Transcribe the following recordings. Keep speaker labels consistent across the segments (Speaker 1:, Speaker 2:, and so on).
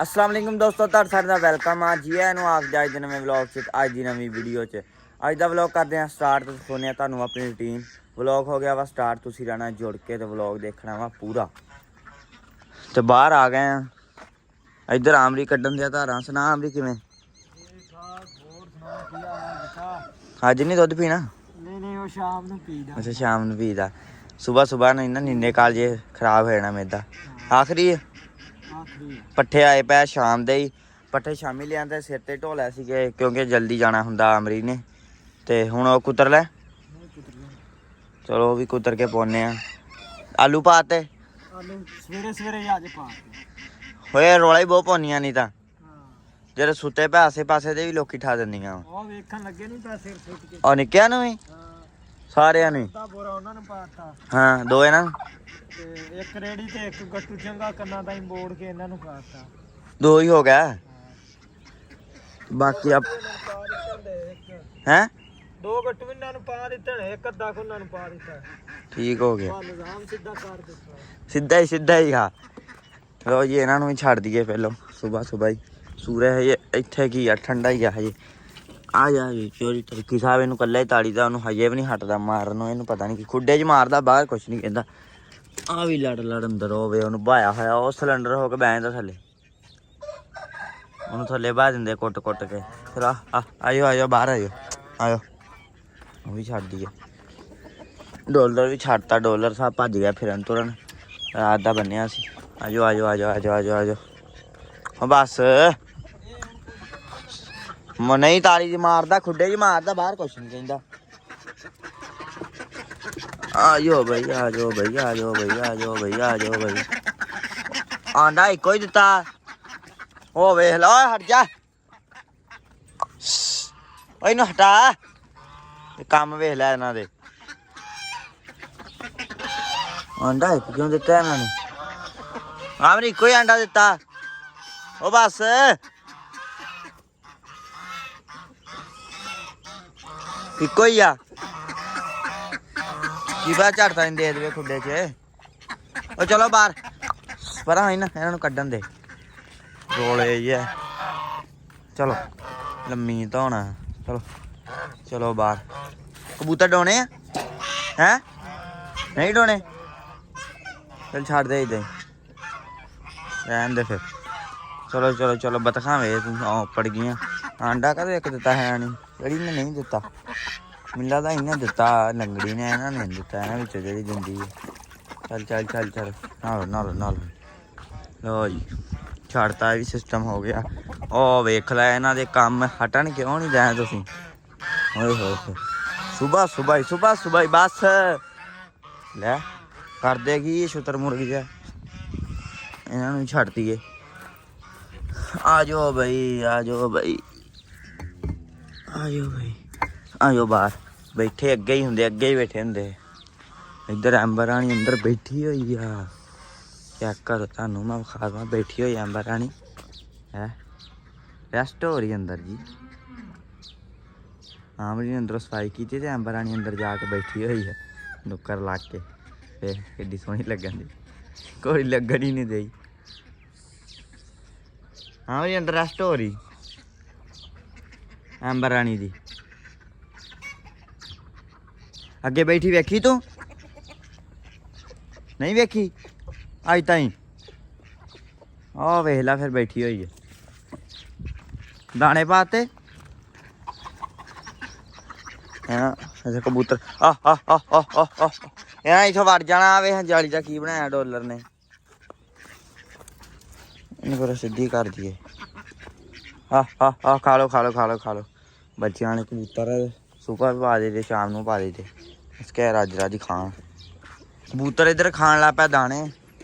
Speaker 1: अस्सलाम वालेकुम दोस्तों, ਤੁਹਾਡਾ ਸਾਰਿਆਂ ਦਾ ਵੈਲਕਮ ਆ ਜੀ ਆਇਆਂ ਨੂੰ ਆਪ ਜੀ ਅੱਜ ਦੇ ਨਵੇਂ ਵਲੌਗ 'ਚ। ਅੱਜ ਦੀ ਨਵੀਂ ਵੀਡੀਓ 'ਚ ਅੱਜ ਦਾ ਵਲੌਗ ਕਰਦੇ ਹਾਂ ਸਟਾਰਟ ਤੇ ਦਿਖਾਉਂਦੇ ਹਾਂ ਤੁਹਾਨੂੰ ਆਪਣੀ ਰੂਟੀਨ। ਵਲੌਗ ਹੋ ਗਿਆ ਵਾ ਸਟਾਰਟ, ਤੁਸੀਂ ਰਹਿਣਾ ਜੁੜ ਕੇ ਤੇ ਵਲੌਗ ਦੇਖਣਾ ਵਾ ਪੂਰਾ। ਤੇ ਬਾਹਰ ਆ ਗਏ ਆ, ਇੱਧਰ ਆਮਰੀ ਕੱਢਣ ਦੀਆਂ ਧਾਰਾਂ। ਸੁਣਾ ਆਮਰੀ ਕਿਵੇਂ? ਅੱਜ ਨਹੀਂ ਦੁੱਧ ਪੀਣਾ?
Speaker 2: ਨਹੀਂ ਉਹ ਸ਼ਾਮ ਨੂੰ ਪੀਦਾ।
Speaker 1: ਅੱਛਾ ਸ਼ਾਮ ਨੂੰ ਪੀਦਾ। ਸੁਬਾਹ ਨਹੀਂ ਨਾ ਨੀਨੇ ਕਾਲ ਜੇ ਖਰਾਬ ਹੋ ਜਾਣਾ ਮੇਦਾ। ਆਖਰੀ ਪੱਠੇ ਆਏ ਪਏ ਸ਼ਾਮ ਦੇ ਹੀ। ਪੱਠੇ ਸ਼ਾਮੀ ਲਿਆਂਦੇ, ਸਿਰ ਤੇ ਢੋ ਲਿਆ ਸੀਗੇ ਕਿਉਂਕਿ ਜਲਦੀ ਜਾਣਾ ਹੁੰਦਾ ਅਮਰੀ ਨੇ। ਤੇ ਹੁਣ ਉਹ ਕੁਤਰ ਲੈ, ਚਲੋ ਉਹ ਵੀ ਕੁਤਰ ਕੇ ਪਾਉਨੇ ਆ। ਆਲੂ ਪਾਤੇ
Speaker 2: ਸਵੇਰੇ ਸਵੇਰੇ ਅੱਜ ਪਾ
Speaker 1: ਹੋਏ, ਰੌਲਾ ਹੀ ਬਹੁਤ ਪਾਉਂਦੀਆਂ ਨਹੀਂ ਤਾਂ ਜਿਹੜੇ ਸੁੱਤੇ ਪਏ ਆਸੇ ਪਾਸੇ ਦੇ ਵੀ ਲੋਕੀ ਠਾ ਦਿੰਦੀਆਂ।
Speaker 2: ਉਹ ਵੇਖਣ ਲੱਗੇ ਨਹੀਂ ਤਾਂ ਸਿਰ ਸੁੱਟ ਕੇ
Speaker 1: ਉਹ ਨਿੱਕਿਆਂ ਨੂੰ ਵੀ ਸਾਰਿਆਂ ਨੂੰ
Speaker 2: ਬੋਰਾ ਉਹਨਾਂ ਨੂੰ ਪਾਤਾ।
Speaker 1: ਹਾਂ ਦੋ ਇਹਨਾਂ ਨੂੰ
Speaker 2: ਤੇ ਇੱਕ ਰੇੜੀ ਤੇ ਇੱਕ ਗੱਟੂ ਚੰਗਾ ਕੰਨਾਂ ਦਾ ਹੀ ਮੋੜ ਕੇ ਇਹਨਾਂ ਨੂੰ ਪਾਤਾ।
Speaker 1: ਦੋ ਹੀ ਹੋ ਗਿਆ। ਬਾਕੀ ਆਪ ਹੈ
Speaker 2: ਦੋ ਗੱਟੂ ਇਹਨਾਂ ਨੂੰ ਪਾ ਦਿੱਤੇ ਨੇ, ਇੱਕ ਅੱਧਾ ਉਹਨਾਂ ਨੂੰ ਪਾ ਦਿੱਤਾ।
Speaker 1: ਠੀਕ ਹੋ ਗਿਆ,
Speaker 2: ਨਿਜ਼ਾਮ ਸਿੱਧਾ ਕਰ ਦਿੱਤਾ।
Speaker 1: ਸਿੱਧਾ ਹੀ ਹਾਂ। ਲੋ ਜੀ ਇਹਨਾਂ ਨੂੰ ਹੀ ਛੱਡ ਦਈਏ ਪਹਿਲਾਂ। ਸੁਬਾਹ ਹੀ ਸੂਰਜ ਹਜੇ ਇੱਥੇ ਕੀ ਆ, ਠੰਡਾ ਹੀ ਆ ਹਜੇ। ਆ ਜਾ ਜੀ ਚੋਰੀ ਟਰਕੀ ਸਾਹਿਬ ਇਹਨੂੰ ਕੱਲਾ ਹੀ ਤਾੜੀ ਦਾ, ਉਹਨੂੰ ਹਜੇ ਵੀ ਨਹੀਂ ਹਟਦਾ ਮਾਰਨ ਨੂੰ। ਇਹਨੂੰ ਪਤਾ ਨਹੀਂ ਕਿ ਖੁੱਡੇ 'ਚ ਮਾਰਦਾ, ਬਾਹਰ ਕੁਛ ਨਹੀਂ ਕਹਿੰਦਾ। ਆ ਵੀ ਲੜ ਅੰਦਰ ਹੋਵੇ, ਉਹਨੂੰ ਬਾਇਆ ਹੋਇਆ ਉਹ ਸਿਲੰਡਰ ਹੋ ਕੇ ਬਹਿ ਜਾਂਦਾ ਥੱਲੇ। ਉਹਨੂੰ ਥੱਲੇ ਬਾਹ ਦਿੰਦੇ ਕੁੱਟ ਕੇ। ਫਿਰ ਆਇਓ ਬਾਹਰ ਆਇਓ। ਉਹ ਵੀ ਛੱਡ ਦਈਏ। ਡੋਲਰ ਵੀ ਛੱਡਤਾ, ਡੋਲਰ ਸਾਹਿਬ ਭੱਜ ਗਿਆ ਫਿਰਨ ਤੁਰਨ। ਰਾਤ ਦਾ ਬੰਨਿਆ ਸੀ। ਆਜੋ ਬਸ ਨਹੀਂ ਤਾਲੀ ਜੀ ਮਾਰਦਾ, ਖੁੱਡੇ ਜੀ ਮਾਰਦਾ, ਬਾਹਰ ਕੁਛ ਨਹੀਂ ਕਹਿੰਦਾ। ਆਜੋ ਬਈ ਆਂਡਾ ਇੱਕੋ ਹੀ ਦਿੱਤਾ। ਉਹ ਵੇਖ ਲਾ, ਹਟ ਜਾ ਇਹਨੂੰ ਹਟਾ। ਕੰਮ ਵੇਖ ਲੈ ਇਹਨਾਂ ਦੇ। ਆਂਡਾ ਇੱਕ ਕਿਉਂ ਦਿੱਤਾ ਇਹਨਾਂ ਨੇ? ਆਮਰੀ ਇੱਕੋ ਹੀ ਆਂਡਾ ਦਿੱਤਾ। ਉਹ ਬਸ ਇੱਕੋ ਹੀ ਆ। ਕੀ ਪਤਾ ਝੜਤਾ ਨਹੀਂ ਦੇ ਦੇਵੇ ਖੁੱਡੇ 'ਚ। ਉਹ ਚਲੋ ਬਾਹਰ ਪਰਾਂ ਹੀ ਨਾ, ਇਹਨਾਂ ਨੂੰ ਕੱਢਣ ਦੇ ਰੋਲੇ ਹੀ ਆ। ਚਲੋ ਲੰਮੀ ਧੋਣਾ। ਚਲੋ ਬਾਹਰ। ਕਬੂਤਰ ਡੋਣੇ ਆ ਹੈ? ਨਹੀਂ ਡੋਣੇ? ਚੱਲ ਛੱਡ ਦੇ ਇੱਦਾਂ ਹੀ ਰਹਿਣ ਦੇ ਫਿਰ। ਚਲੋ ਬਤਖਾਂ ਵੇ ਤੂੰ ਪੜ ਗਈਆਂ। ਆਂਡਾ ਕਦੇ ਇੱਕ ਦਿੱਤਾ ਹੈ ਨਹੀਂ, ਕਿਹੜੀ ਨੇ ਨਹੀਂ ਦਿੱਤਾ। ਮਿਲਾ ਦਾ ਇਹਨੇ ਦਿੱਤਾ, ਲੰਗੜੀ ਨੇ ਇਹਨਾਂ ਨੇ ਦਿੱਤਾ। ਇਹਨਾਂ ਵਿੱਚੋਂ ਜਿਹੜੀ ਦਿੰਦੀ ਹੈ। ਚੱਲ ਨਾਲ ਲੋ ਜੀ ਛੱਡਤਾ ਵੀ ਸਿਸਟਮ ਹੋ ਗਿਆ। ਉਹ ਵੇਖ ਲੈ ਇਹਨਾਂ ਦੇ ਕੰਮ ਹਟਣ ਕਿਉਂ ਨਹੀਂ ਜਾਏ ਤੁਸੀਂ। ਹੋਏ ਸੁਬਾਹ ਬਸ ਲੈ ਕਰਦੇ ਕੀ ਛੁੱਤਰ ਮੁਰਗੀ ਜਿਹਾ। ਇਹਨਾਂ ਨੂੰ ਛੱਡ ਦਈਏ। ਆਜੋ ਬਾਹਰ। ਬੈਠੇ ਅੱਗੇ ਹੀ ਬੈਠੇ ਹੁੰਦੇ। ਇੱਧਰ ਐਂਬਰ ਰਾਣੀ ਅੰਦਰ ਬੈਠੀ ਹੋਈ ਆ। ਚੈੱਕ ਕਰੋ, ਤੁਹਾਨੂੰ ਮੈਂ ਵਿਖਾ ਦਵਾਂ। ਬੈਠੀ ਹੋਈ ਐਂਬਰ ਰਾਣੀ ਹੈ, ਰੈਸਟ ਹੋ ਰਹੀ ਅੰਦਰ ਜੀ। ਆਮਰੀ ਨੇ ਅੰਦਰੋਂ ਸਫਾਈ ਕੀਤੀ ਤੇ ਐਂਬਰ ਰਾਣੀ ਅੰਦਰ ਜਾ ਕੇ ਬੈਠੀ ਹੋਈ ਹੈ ਨੁੱਕਰ ਲਾ ਕੇ। ਫੇਰ ਕਿੱਡੀ ਸੋਹਣੀ ਲੱਗਣ ਦੀ, ਕੋਈ ਲੱਗਣ ਹੀ ਨਹੀਂ ਦੇਈ। ਆਮਰੀ ਅੰਦਰ ਰੈਸਟ ਹੋ ਰਹੀ ਐਂਬਰ ਰਾਣੀ ਦੀ। ਅੱਗੇ ਬੈਠੀ ਵੇਖੀ ਤੂੰ? ਨਹੀਂ ਵੇਖੀ ਅੱਜ ਤਾਈਂ? ਉਹ ਵੇਖ ਲਾ ਫਿਰ ਬੈਠੀ ਹੋਈ ਹੈ। ਦਾਣੇ ਪਾਤੇ ਕਬੂਤਰ। ਇਹਨਾਂ ਇੱਥੋਂ ਵੜ ਜਾਣਾ। ਵੇ ਜਾਲੀ ਦਾ ਕੀ ਬਣਾਇਆ ਡੋਲਰ ਨੇ। ਇਹਨੂੰ ਫਿਰ ਸਿੱਧੀ ਕਰ ਦਈਏ। ਖਾ ਲੋ ਬੱਚਿਆਂ ਨੇ ਕਬੂਤਰ। ਸੁਬਹ ਪਾ ਦੇ ਤੇ ਸ਼ਾਮ ਨੂੰ ਪਾ ਦੇ ਤੇ ਇਸਕੇ ਰੱਜ ਖਾਣ। ਕਬੂਤਰ ਇੱਧਰ ਖਾਣ ਲੱਗ ਪਿਆ ਦਾਣੇ।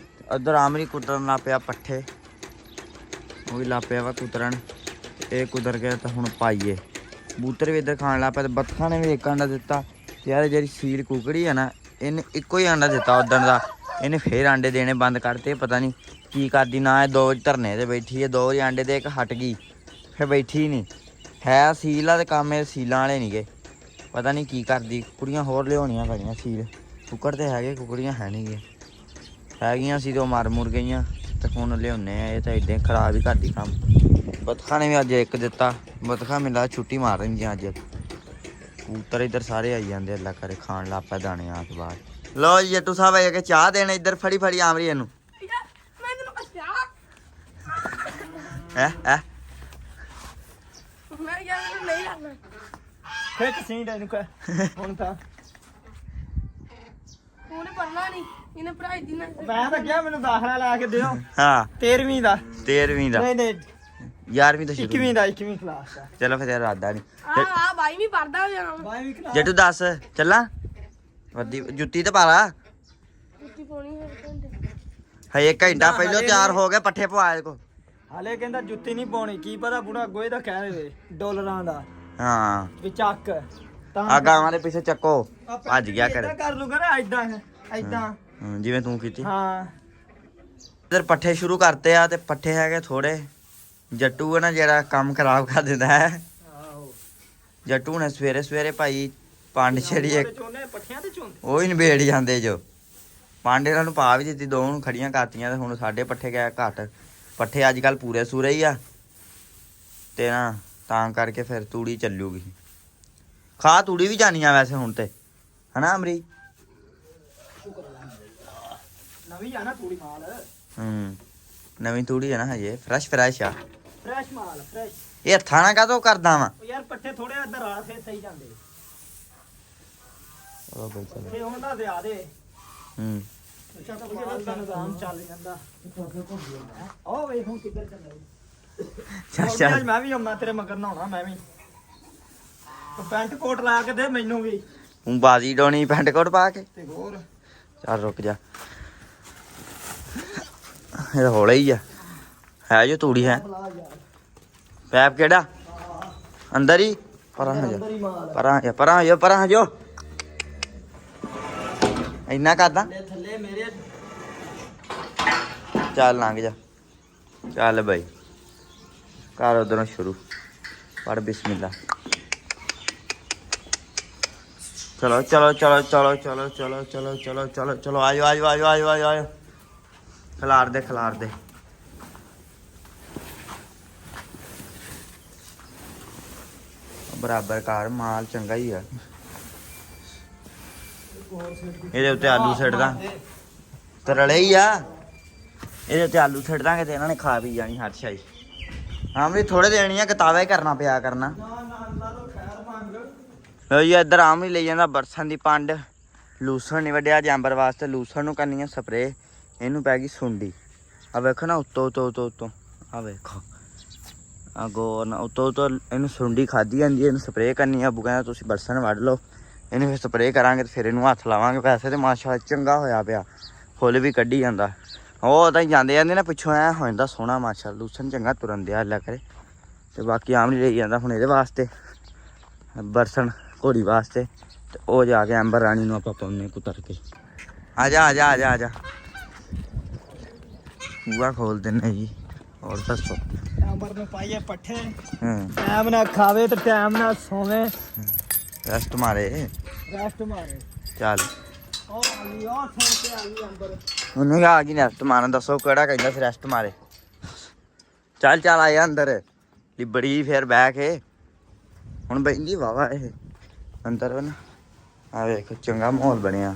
Speaker 1: ਉੱਧਰ ਆਮਰੀ ਕੁਤਰਨ ਲੱਗ ਪਿਆ ਪੱਠੇ। ਉਹ ਵੀ ਲੱਗ ਪਿਆ ਵਾ ਕੁਤਰਨ। ਇਹ ਕੁਤਰ ਕੇ ਤਾਂ ਹੁਣ ਪਾਈਏ। ਕਬੂਤਰ ਵੀ ਇੱਧਰ ਖਾਣ ਲੱਗ ਪਿਆ। ਤੇ ਬੱਤਖਾਂ ਨੇ ਵੀ ਇੱਕ ਆਂਡਾ ਦਿੱਤਾ। ਯਾਰ ਜਿਹੜੀ ਸੀਲ ਕੁਕੜੀ ਆ ਨਾ, ਇਹਨੇ ਇੱਕੋ ਹੀ ਆਂਡਾ ਦਿੱਤਾ ਉਦਣ ਦਾ। ਇਹਨੇ ਫੇਰ ਆਂਡੇ ਦੇਣੇ ਬੰਦ ਕਰਤੇ। ਪਤਾ ਨਹੀਂ ਕੀ ਕਰਦੀ। ਨਾ ਇਹ ਦੋ ਧਰਨੇ ਤੇ ਬੈਠੀ ਹੈ, ਦੋ ਆਂਡੇ ਦੇ ਇੱਕ ਹਟ ਗਈ, ਫਿਰ ਬੈਠੀ ਨਹੀਂ ਹੈ। ਸੀਲ ਆ ਤੇ ਕੰਮ ਇਹ ਸੀਲਾਂ ਵਾਲੇ ਨਹੀਂ ਗੇ। ਪਤਾ ਨਹੀਂ ਕੀ ਕਰਦੀ। ਕੁੜੀਆਂ ਹੋਰ ਲਿਆਉਣੀਆਂ ਪੈਣੀਆਂ ਸੀਲ। ਕੁੱਕੜ ਤੇ ਹੈਗੇ, ਕੁਕੜੀਆਂ ਹੈ ਨਹੀਂ ਗੀਆਂ। ਹੈਗੀਆਂ ਸੀ ਤੇ ਉਹ ਮਰ ਮੁਰ ਗਈਆਂ। ਤੇ ਹੁਣ ਲਿਆਉਨੇ ਆ। ਇਹ ਤਾਂ ਏਦਾਂ ਹੀ ਖਰਾਬ ਹੀ ਕਰਦੀ ਕੰਮ। ਬਤਖਾਂ ਨੇ ਵੀ ਅੱਜ ਇੱਕ ਦਿੱਤਾ। ਬਤਖਾਂ ਮੈਨੂੰ ਲੱਗਦਾ ਛੁੱਟੀ ਮਾਰ ਰਹੀਆਂ ਅੱਜ। ਕਬੂਤਰ ਇੱਧਰ ਸਾਰੇ ਆਈ ਜਾਂਦੇ ਅੱਲਾ ਕਰੇ ਖਾਣ ਲੱਗ ਪਿਆ ਦਾਣੇ ਆ ਤੋਂ ਬਾਅਦ। ਲਓ ਜੀ ਜੱਟੂ ਸਾਹਿਬ ਆਏ ਕਿ ਚਾਹ ਦੇਣ ਇੱਧਰ ਫੜੀ ਫੜੀ ਆਮਰੀ ਇਹਨੂੰ ਹੈ
Speaker 3: ਮੈਂ ਯਾਰ ਨਹੀਂ ਲਾਣਾ
Speaker 2: ਖਿੱਚ ਸੀਂਡ ਇਹਨੂੰ ਕਹਿ ਹੁਣ ਤਾਂ
Speaker 3: ਉਹਨੇ ਪੜਨਾ ਨਹੀਂ ਇਹਨੇ ਪੜਾਈ ਦੀ ਨਾ
Speaker 2: ਮੈਂ ਤਾਂ ਕਿਹਾ ਮੈਨੂੰ ਦਾਖਲਾ ਲਾ ਕੇ ਦਿਓ।
Speaker 1: ਹਾਂ
Speaker 2: 13ਵੀਂ ਦਾ
Speaker 1: 13ਵੀਂ ਦਾ
Speaker 2: ਨਹੀਂ
Speaker 1: 11ਵੀਂ ਦਾ ਸ਼ੁਰੂ
Speaker 2: 21ਵੀਂ ਦਾ 21ਵੀਂ ਕਲਾਸ ਦਾ।
Speaker 1: ਚਲੋ ਫਿਰ ਇਰਾਦਾ ਨਹੀਂ।
Speaker 3: ਆ ਬਾਈ ਵੀ ਪੜਦਾ ਹੋ ਜਾਣਾ
Speaker 2: 22ਵੀਂ ਕਲਾਸ
Speaker 1: ਜੱਟੂ ਦੱਸ ਚੱਲਾਂ ਵੱਡੀ ਜੁੱਤੀ ਤੇ ਪਾ ਲਾ।
Speaker 3: ਕੁੱਤੀ ਪਾਉਣੀ ਹੈ ਘੰਟੇ
Speaker 1: ਹਜੇ ਘੰਟਾ ਪਹਿਲਾਂ ਤਿਆਰ ਹੋ ਗਿਆ ਪੱਠੇ ਪਵਾ ਇਹਦੇ ਕੋ।
Speaker 2: ਹਾਲੇ ਕਹਿੰਦਾ ਜੁੱਤੀ ਨਹੀਂ ਪਾਉਣੀ ਕੀ ਪਤਾ ਬੁੜਾ ਗੋਏ ਦਾ ਕਹਿ ਰਹੇ ਡਾਲਰਾਂ ਦਾ
Speaker 1: ਹਾਂ
Speaker 2: ਵੀ ਚੱਕ ਤਾਂ
Speaker 1: ਆ ਗਾਵਾਂ ਦੇ ਪਿੱਛੇ ਚੱਕੋ ਭੱਜ ਗਿਆ ਕਰ।
Speaker 2: ਏਦਾਂ ਕਰ ਲੂ ਕਰ ਐਦਾਂ ਐਦਾਂ
Speaker 1: ਜਿਵੇਂ ਤੂੰ ਕੀਤੀ।
Speaker 2: ਹਾਂ
Speaker 1: ਇਧਰ ਪੱਠੇ ਸ਼ੁਰੂ ਕਰਤੇ ਆ ਤੇ ਪੱਠੇ ਹੈਗੇ ਥੋੜੇ। ਜੱਟੂ ਹੈ ਨਾ ਜਿਹੜਾ ਕੰਮ ਖਰਾਬ ਕਰ ਦਿੰਦਾ ਹੈ।
Speaker 2: ਆਹੋ
Speaker 1: ਜੱਟੂ ਨੇ ਸਵੇਰੇ ਸਵੇਰੇ ਭਾਈ ਪੰਡ ਛੇੜੀ ਇੱਕ
Speaker 2: ਚੋਨੇ ਪੱਠਿਆਂ ਤੇ ਚੋਂਦੇ
Speaker 1: ਉਹ ਹੀ ਨਿਬੇੜ ਜਾਂਦੇ ਜੋ। ਪੰਡ ਇਹਨਾਂ ਨੂੰ ਪਾ ਵੀ ਦਿੱਤੀ ਦੋ ਨੂੰ ਖੜੀਆਂ ਕਰਤੀਆਂ ਤੇ ਹੁਣ ਸਾਡੇ ਪੱਠੇ ਗਏ ਘੱਟ। ਪੱਠੇ ਅੱਜ ਕੱਲ ਪੂਰੇ ਸੂਰੇ ਹੀ ਆ ਤੇ ਨਾ ਤਾਂ ਕਰਕੇ ਫਿਰ ਤੂੜੀ ਚੱਲੂਗੀ। ਖਾ ਤੂੜੀ ਵੀ ਜਾਣੀਆਂ ਵੈਸੇ ਹੁਣ ਤੇ ਹਨਾ ਅਮਰੀ।
Speaker 2: ਨਵੀਂ ਆ ਨਾ ਤੂੜੀ ਮਾਲ
Speaker 1: ਨਵੀਂ ਤੂੜੀ ਹੈ ਨਾ ਹਜੇ ਫਰੈਸ਼ ਆ।
Speaker 2: ਫਰੈਸ਼ ਮਾਲ ਫਰੈਸ਼।
Speaker 1: ਇਹ ਹੱਥਾਂ ਨਾਲ ਕਾਹਤੋਂ ਕਰਦਾ ਵਾ।
Speaker 2: ਉਹ ਯਾਰ ਪੱਠੇ ਥੋੜੇ ਇੱਧਰ ਆ ਫੇਰ ਸਹੀ ਜਾਂਦੇ
Speaker 1: ਚਲੋ ਬਈ ਚਲੋ।
Speaker 2: ਫੇ ਹੁਣ ਤਾਂ ਦਿਆ ਦੇ
Speaker 1: ਹੂੰ
Speaker 2: ਤਾਂ ਮਾਲ ਦਾ ਨਿਜ਼ਾਮ ਚੱਲ ਜਾਂਦਾ। ਉਹ ਵੇਖ ਹੁਣ ਕਿੱਧਰ ਚੱਲਿਆ।
Speaker 1: ਚੱਲ
Speaker 2: ਮੈਂ ਵੀ ਆਉਣਾ ਤੇਰੇ ਮਗਰ ਨਹਾਉਣਾ ਮੈਂ ਵੀ। ਤੂੰ ਪੈਂਟ ਕੋਟ ਲਾ ਕੇ ਦੇ ਮੈਨੂੰ ਵੀ
Speaker 1: ਤੂੰ ਬਾਜੀ ਡੋਣੀ ਪੈਂਟ ਕੋਟ ਪਾ ਕੇ।
Speaker 2: ਤੇ ਹੋਰ
Speaker 1: ਚੱਲ ਰੁਕ ਜਾ। ਇਹ ਤਾਂ ਹੌਲਾ ਹੀ ਆ ਹੈ ਜੋ ਤੂੜੀ ਹੈ।
Speaker 2: ਲਾ ਯਾਰ
Speaker 1: ਪੈਪ ਕਿਹੜਾ ਅੰਦਰ ਹੀ ਪਰਾਂ ਹੋ ਜਾ
Speaker 2: ਅੰਦਰ ਹੀ ਮਾਲ
Speaker 1: ਪਰਾਂ ਹੋ ਜਾ ਇੰਨਾ ਕਰਦਾ।
Speaker 2: ਥੱਲੇ ਮੇਰੇ
Speaker 1: ਚੱਲ ਲੰਘ ਜਾ। ਚੱਲ ਬਈ ਕਰ ਉਧਰੋਂ ਸ਼ੁਰੂ ਪੜ ਬਿਸਮਿਲ੍ਲਾ। ਚਲੋ ਆਜੋ ਖਿਲਾਰ ਦੇ ਬਰਾਬਰ ਕਰ ਮਾਲ ਚੰਗਾ ਹੀ ਆ। ਇਹਦੇ ਉੱਤੇ ਆਲੂ ਸਿੱਟਦਾ ਤਰਲੇ ਹੀ ਆ। ਇਹਦੇ ਉੱਤੇ ਆਲੂ ਸਿੱਟ ਦਾਂਗੇ ਤੇ ਇਹਨਾਂ ਨੇ ਖਾ ਪੀ ਜਾਣੀ ਹਰ ਸ਼ਾਈ। ਹਾਂ ਵੀ ਥੋੜੇ ਦੇਣੀ ਆ ਕਿਤਾਬਾ ਹੀ ਕਰਨਾ ਪਿਆ ਕਰਨਾ। ਲਓ ਜੀ ਇੱਧਰ ਆਮ ਹੀ ਲਈ ਜਾਂਦਾ ਬਰਸਨ ਦੀ ਪੰਡ। ਲੂਸਣ ਨਹੀਂ ਵੱਢਿਆ ਜੈਂਬਰ ਵਾਸਤੇ। ਲੂਸਣ ਨੂੰ ਕਰਨੀ ਆ ਸਪਰੇ। ਇਹਨੂੰ ਪੈ ਗਈ ਸੁੰਡੀ। ਆ ਵੇਖੋ ਨਾ ਉੱਤੋਂ ਆ ਵੇਖੋ ਅੱਗੋਂ ਨਾ ਉੱਤੋਂ ਇਹਨੂੰ ਸੁੰਡੀ ਖਾਧੀ ਜਾਂਦੀ। ਇਹਨੂੰ ਸਪਰੇ ਕਰਨੀ ਆ। ਅੱਬੂ ਕਹਿੰਦਾ ਤੁਸੀਂ ਬਰਸਨ ਵੱਢ ਲਓ ਇਹਨੂੰ। ਫਿਰ ਸਪਰੇ ਕਰਾਂਗੇ ਤੇ ਫਿਰ ਇਹਨੂੰ ਹੱਥ ਲਾਵਾਂਗੇ। ਵੈਸੇ ਤੇ ਮਾਸ਼ਾਅੱਲਾ ਚੰਗਾ ਹੋਇਆ ਪਿਆ। ਫੁੱਲ ਵੀ ਕੱਢੀ ਜਾਂਦਾ। ਉਹ ਤਾਂ ਜਾਂਦੇ ਨਾ ਪਿੱਛੋਂ ਐ ਹੋ ਜਾਂਦਾ ਸੋਹਣਾ ਮਾਸ਼ਾਅੱਲਾ। ਲੂਸਣ ਚੰਗਾ ਤੁਰਨ ਦਿਆ ਅੱਲਾ ਕਰੇ। ਤੇ ਬਾਕੀ ਆਮ ਨਹੀਂ ਲਈ ਜਾਂਦਾ ਹੁਣ ਇਹਦੇ ਵਾਸਤੇ ਬਰਸਨ ਘੋੜੀ ਵਾਸਤੇ। ਤੇ ਉਹ ਜਾ ਕੇ ਐਂਬਰ ਰਾਣੀ ਨੂੰ ਆਪਾਂ ਪਾਉਨੇ ਕੁਤਰ ਕੇ। ਆ ਜਾ ਬੂਆ ਖੋਲ ਦਿੰਨੇ ਜੀ। ਹੋਰ ਦੱਸੋ।
Speaker 2: ਅੰਬਰ ਨੂੰ ਪਾਈਏ ਪੱਠੇ
Speaker 1: ਹੂੰ
Speaker 2: ਟਾਈਮ ਨਾਲ ਖਾਵੇ ਤੇ ਟਾਈਮ ਨਾਲ ਸੋਵੇ।
Speaker 1: ਰੈਸਟ ਮਾਰੇ
Speaker 2: ਰੈਸਟ ਮਾਰੇ।
Speaker 1: ਚੱਲ
Speaker 2: ਉਹ ਆਲੀ ਉਹ ਸੁਣ ਕੇ ਆਲੀ ਅੰਬਰ
Speaker 1: ਉਹਨੂੰ ਆ ਗਈ ਰੈਸਟ ਮਾਰਨ। ਦੱਸੋ ਕਿਹੜਾ ਕਹਿੰਦਾ ਸੀ ਰੈਸਟ ਮਾਰੇ। ਚੱਲ ਆਇਆ ਅੰਦਰ ਲਿਬੜੀ ਫਿਰ ਬਹਿ ਕੇ ਹੁਣ ਬੈਂਦੀ ਵਾਵਾ ਇਹ ਅੰਦਰ ਨਾ। ਆ ਵੇਖ ਚੰਗਾ ਮਾਹੌਲ ਬਣਿਆ।